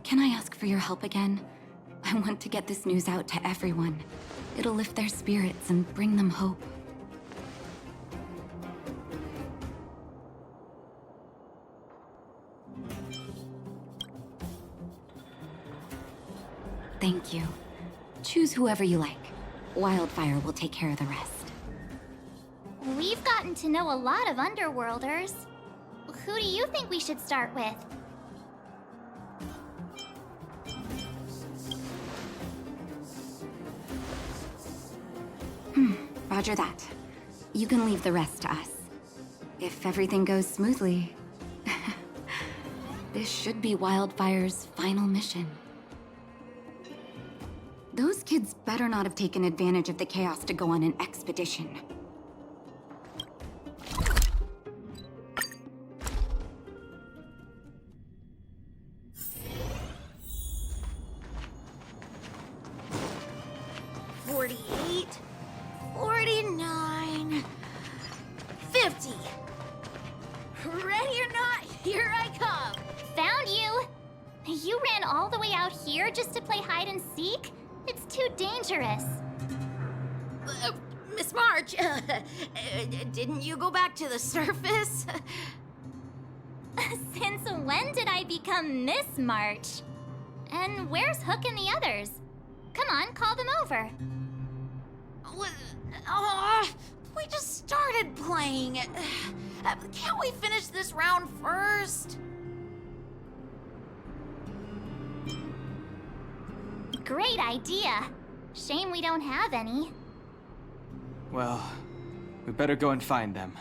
can I ask for your help again? I want to get this news out to everyone. It'll lift their spirits and bring them hope. Thank you. Choose whoever you like. Wildfire will take care of the rest. We've gotten to know a lot of Underworlders. Who do you think we should start with? Roger that. You can leave the rest to us. If everything goes smoothly, this should be Wildfire's final mission. Those kids better not have taken advantage of the chaos to go on an expedition. For 48, 49, 50. Ready or not, here I come. Found you! You ran all the way out here just to play hide and seek? It's too dangerous. Miss March, didn't you go back to the surface? Since when did I become Miss March? And where's Hook and the others? Come on, call them over. We just started playing. Can't we finish this round first? Great idea. Shame we don't have any. Well, we better go and find them.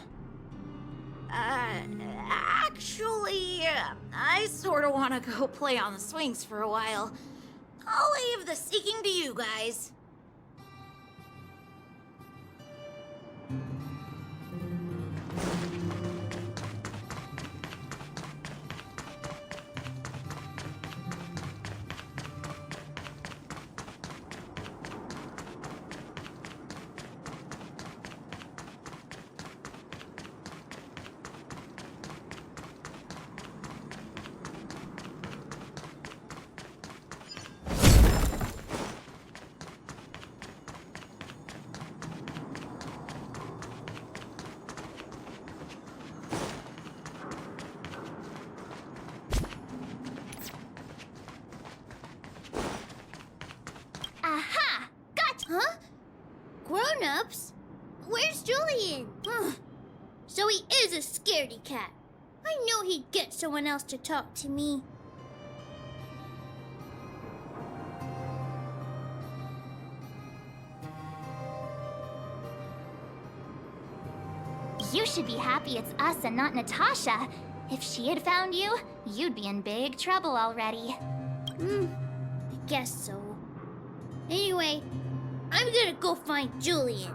Actually, I sort of want to go play on the swings for a while. I'll leave the seeking to you guys. Aha! Got! Huh? Grown-ups? Where's Julian? So he is a scaredy cat. I know he'd get someone else to talk to me. You should be happy it's us and not Natasha. If she had found you, you'd be in big trouble already. I guess so. Anyway, I'm gonna go find Julian.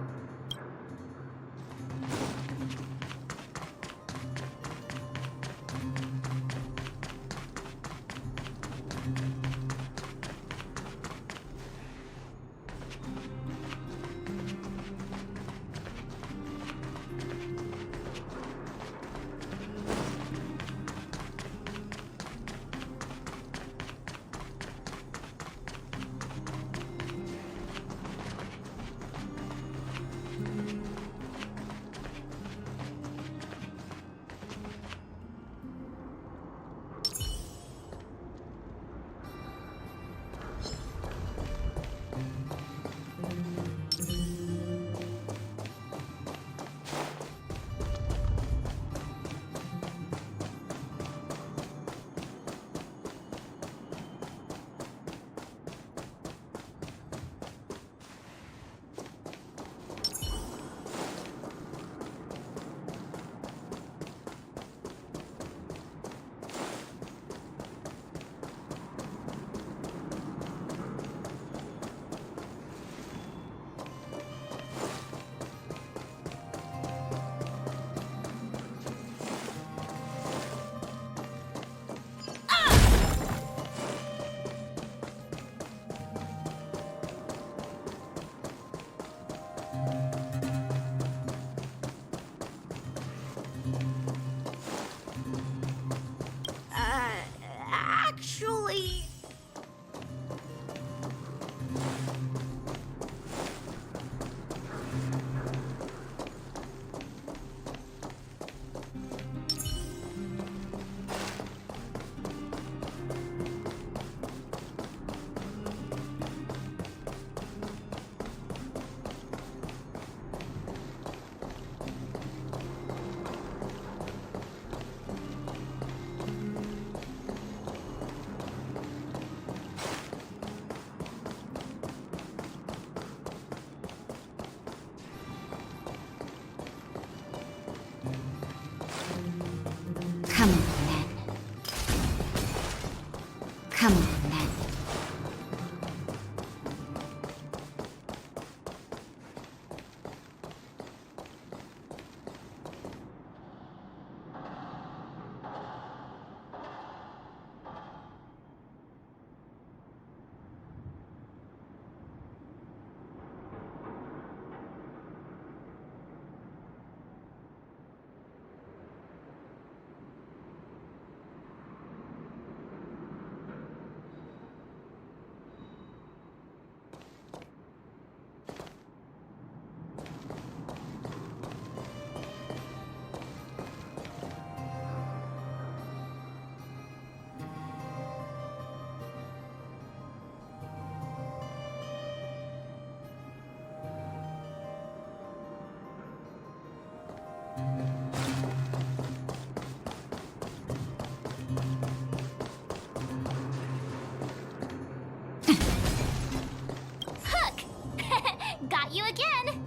got you again.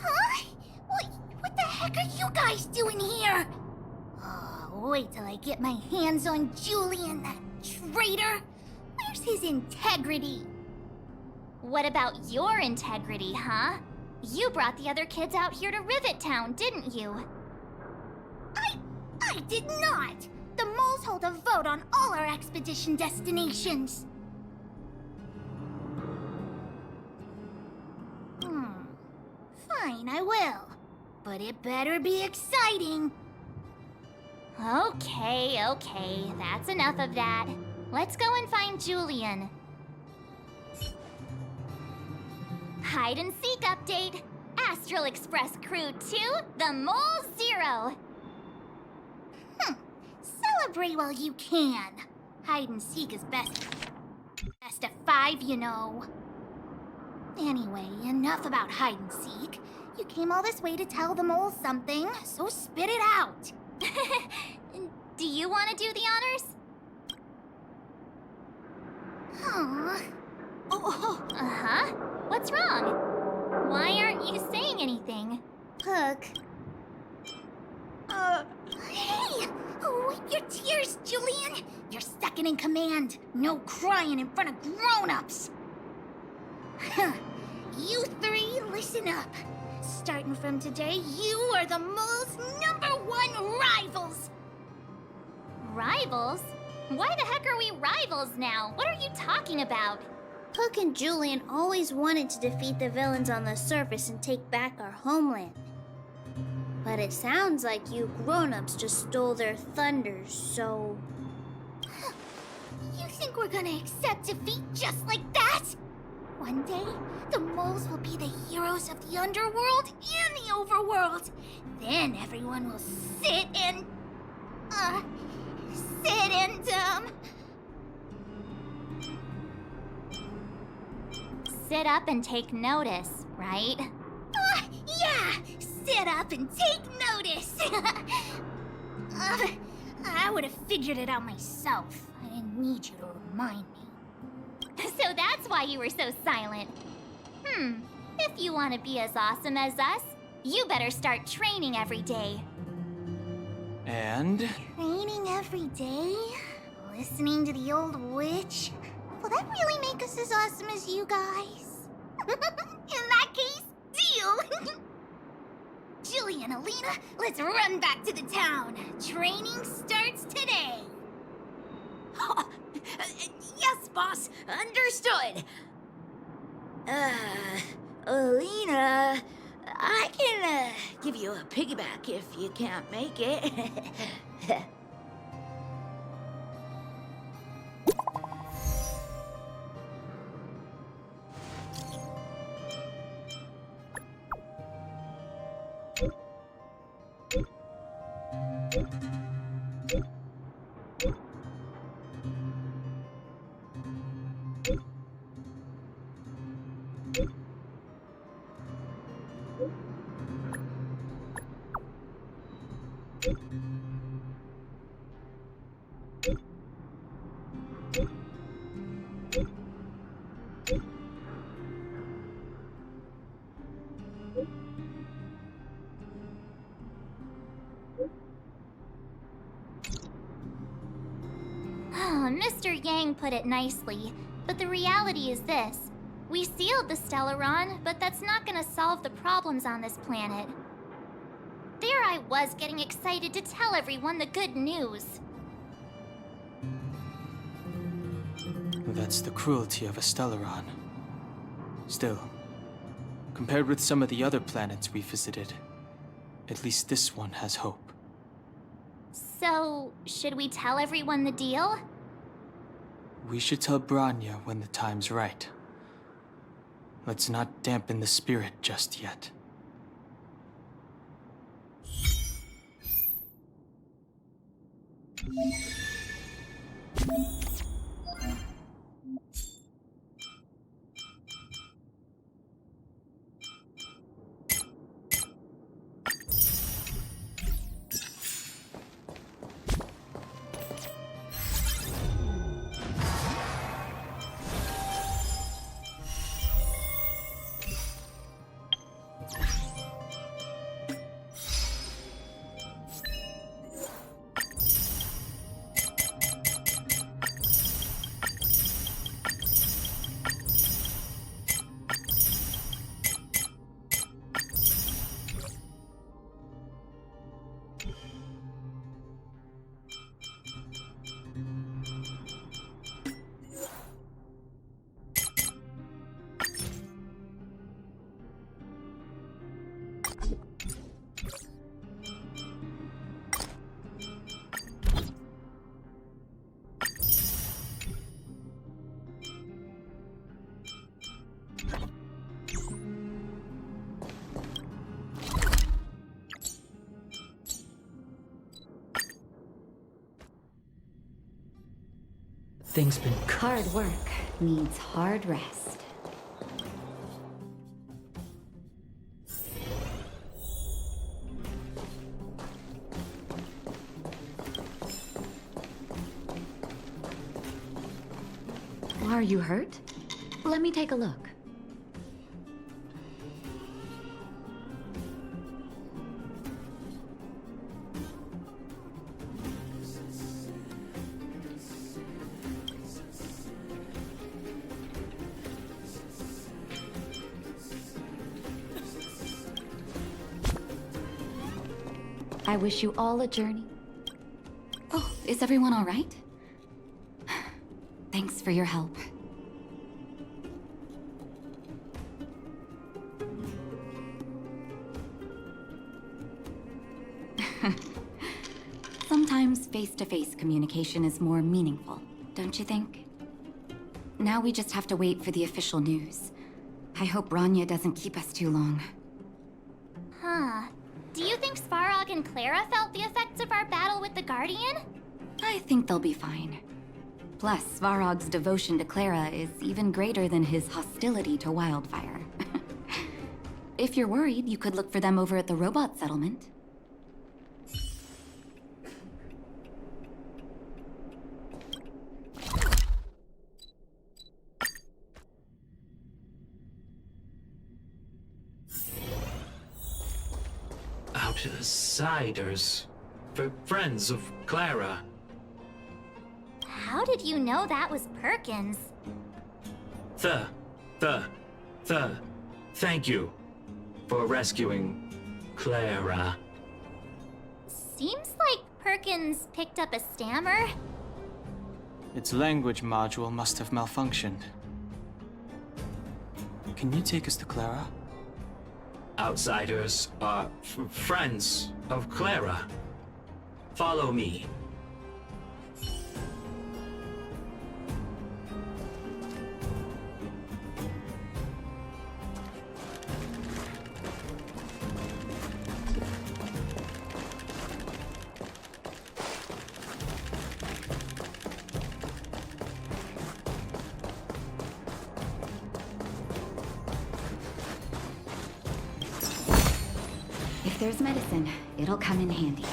Huh? What the heck are you guys doing here? Oh, wait till I get my hands on Julian, that traitor. Where's his integrity? What about your integrity, huh? You brought the other kids out here to Rivet Town, didn't you? I did not! The moles hold a vote on all our expedition destinations. Fine, I will. But it better be exciting. Okay, that's enough of that. Let's go and find Julian. Hide and seek update. Astral Express Crew 2, the Mole 0. Celebrate while you can. Hide and seek is best of 5, you know. Anyway, enough about hide and seek. You came all this way to tell the moles something, so spit it out. Do you want to do the honors? Uh-huh. What's wrong? Why aren't you saying anything? Puck. Hey! Wipe your tears, Julian! You're second in command. No crying in front of grown-ups. You three, listen up. Starting from today, you are the mole's #1 rivals! Rivals? Why the heck are we rivals now? What are you talking about? Puck and Julian always wanted to defeat the villains on the surface and take back our homeland. But it sounds like you grown-ups just stole their thunder, so... You think we're gonna accept defeat just like that? One day, the moles will be the heroes of the underworld and the overworld. Then everyone will sit and... Sit up and take notice, right? Yeah! Sit up and take notice! I would have figured it out myself. I didn't need you to remind me. So that's why you were so silent. If you want to be as awesome as us, you better start training every day. And? Training every day? Listening to the old witch? Will that really make us as awesome as you guys? In that case, deal! Julian, Alina, let's run back to the town. Training starts today. Yes, boss. Understood. Alina, I can give you a piggyback if you can't make it. Mr. Yang put it nicely, but the reality is this. We sealed the Stellaron, but that's not gonna solve the problems on this planet. There I was getting excited to tell everyone the good news. That's the cruelty of a Stellaron. Still, compared with some of the other planets we visited, at least this one has hope. So, should we tell everyone the deal? We should tell Branya when the time's right. Let's not dampen the spirit just yet. Things been... Hard work needs hard rest. Are you hurt? Let me take a look. I wish you all a journey. Oh, is everyone all right? Thanks for your help. Sometimes face-to-face communication is more meaningful, don't you think? Now we just have to wait for the official news. I hope Rania doesn't keep us too long. Huh. Do you think Svarog and Clara felt the effects of our battle with the Guardian? I think they'll be fine. Plus, Svarog's devotion to Clara is even greater than his hostility to Wildfire. If you're worried, you could look for them over at the robot settlement. Outsiders. Friends of Clara. How did you know that was Perkins? Thank you for rescuing Clara. Seems like Perkins picked up a stammer. Its language module must have malfunctioned. Can you take us to Clara? Outsiders are friends of Clara. Follow me. If there's medicine, it'll come in handy.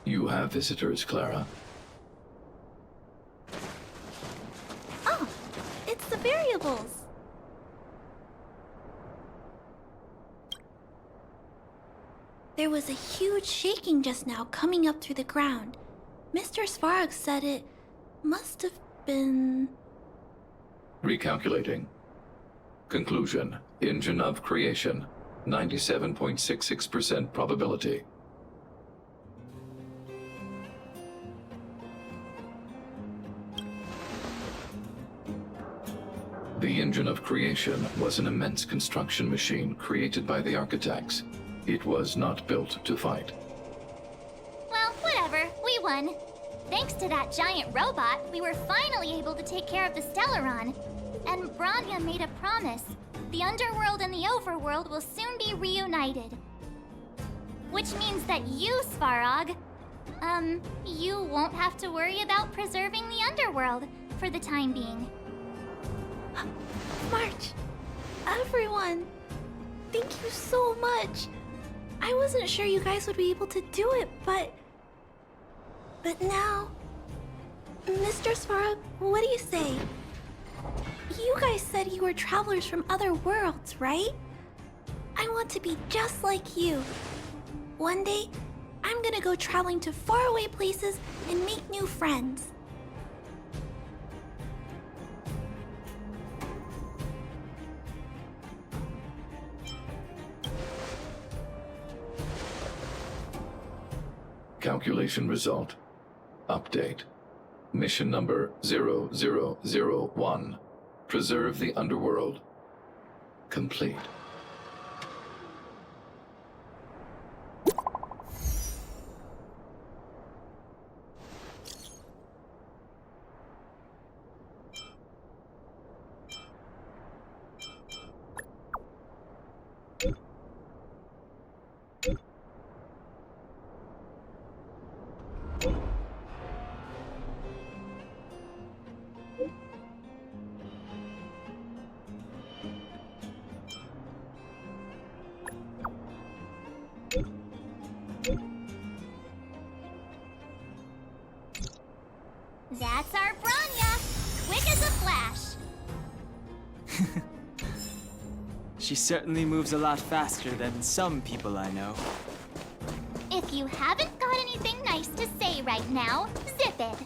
You have visitors, Clara. Oh, it's the variables. There was a huge shaking just now coming up through the ground. Mr. Svarog said it must have been... Recalculating. Conclusion. Engine of creation. 97.66% probability. The engine of creation was an immense construction machine created by the architects. It was not built to fight. Well, whatever. We won. Thanks to that giant robot, we were finally able to take care of the Stellaron. And Branya made a promise. The underworld and the overworld will soon be reunited. Which means that you, Svarog, you won't have to worry about preserving the underworld for the time being. March, everyone, thank you so much. I wasn't sure you guys would be able to do it, but now, Mr. Svarog, what do you say? You guys said you were travelers from other worlds, right? I want to be just like you. One day, I'm gonna go traveling to faraway places and make new friends. Calculation result. Update. Mission number 0001. Preserve the underworld. Complete. That's our Branya! Quick as a flash! She certainly moves a lot faster than some people I know. If you haven't got anything nice to say right now, zip it!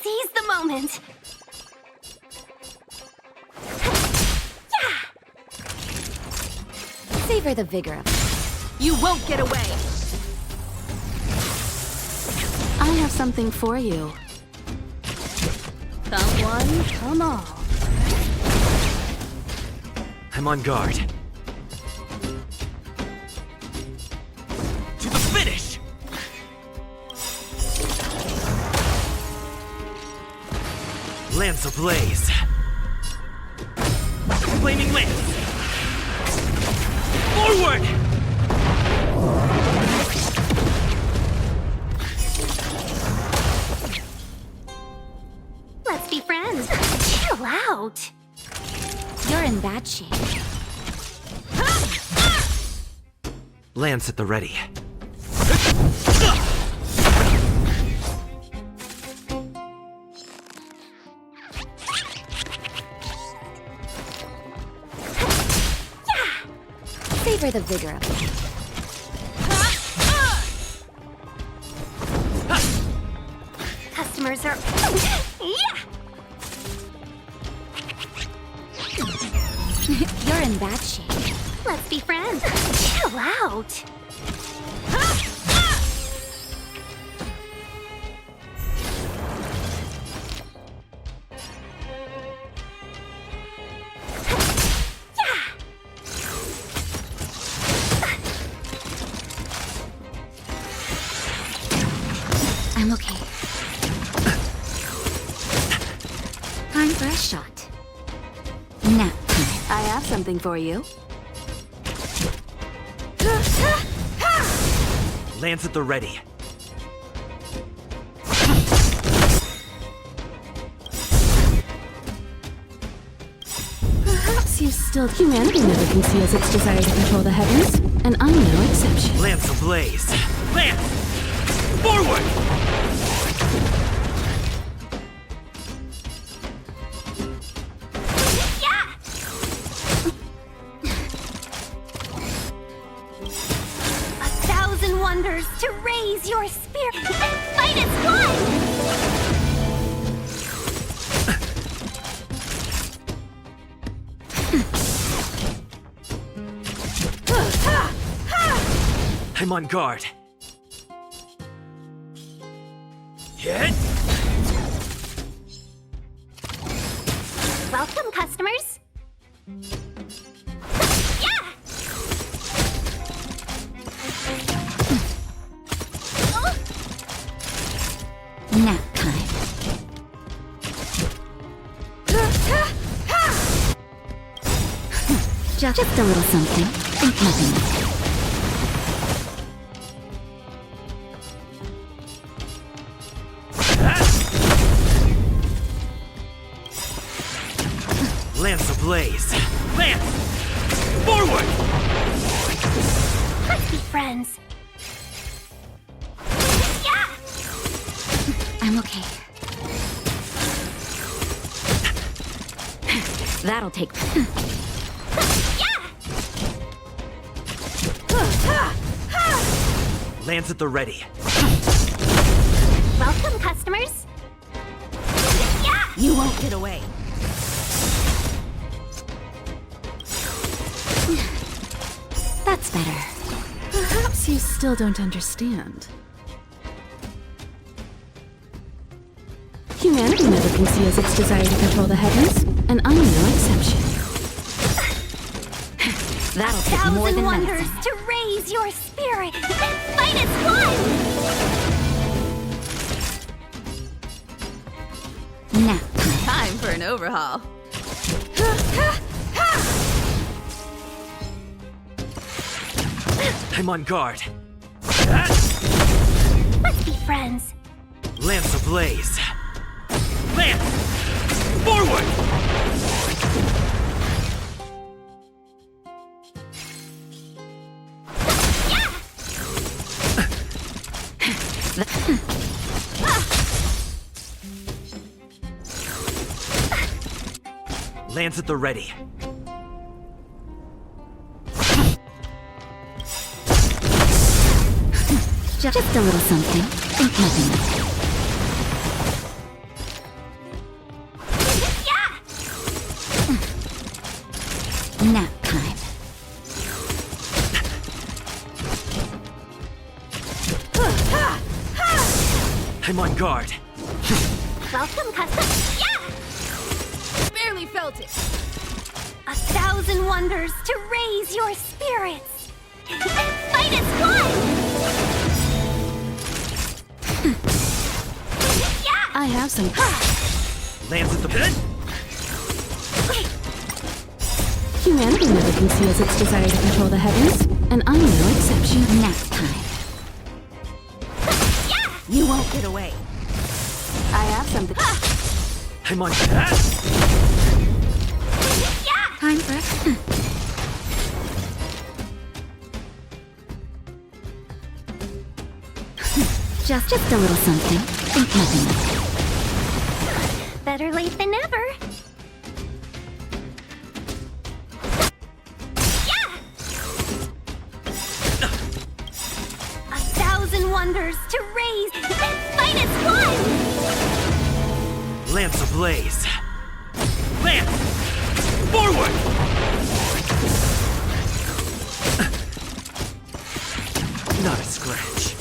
Seize the moment! Savor the vigor of it. You won't get away! I have something for you. Come one, come all. I'm on guard. To the finish! Lance ablaze. Flaming lance. Forward! Let's be friends. Chill out. You're in bad shape. Lance at the ready. Savor the vigor of it. Customers are... Yeah! You're in bad shape. Let's be friends. Chill out. I'm okay. Time for a shot. Now, I have something for you. Lance at the ready. Perhaps you still... Humanity never conceals its desire to control the heavens, and I'm no exception. Lance ablaze. Lance! Forward! Wonders to raise your spirit and fight as one! I'm on guard. Hit! Welcome, customers. Nap time. Just a little something. Think nothing of it. Lance ablaze. Lance! Forward! Let's be friends. I'm okay. That'll take... Yeah! Lands at the ready. Welcome, customers. Yeah! You won't get away. That's better. Perhaps you still don't understand. Humanity never conceals its desire to control the heavens, and I'm no exception. That'll take more than wonders medicine. to raise your spirit and fight as one! Now, Time for an overhaul. I'm on guard. Let's be friends. Lance ablaze. Lance! Forward! Lance at the ready. just a little something. Think nothing of it. Nap time. I'm on guard. Welcome, custom. Yeah! Barely felt it. 1,000 wonders to raise your spirits. And fight as one! I have some. Lands at the pit. Humanity never conceals its desire to control the heavens, and I'm no exception. Nap time. You won't get away. I have something. I'm on that. Time for it. Just a little something. Think nothing of it. Better late than never. 1,000 wonders to raise and fight as one! Lance ablaze. Lance! Forward! Not a scratch.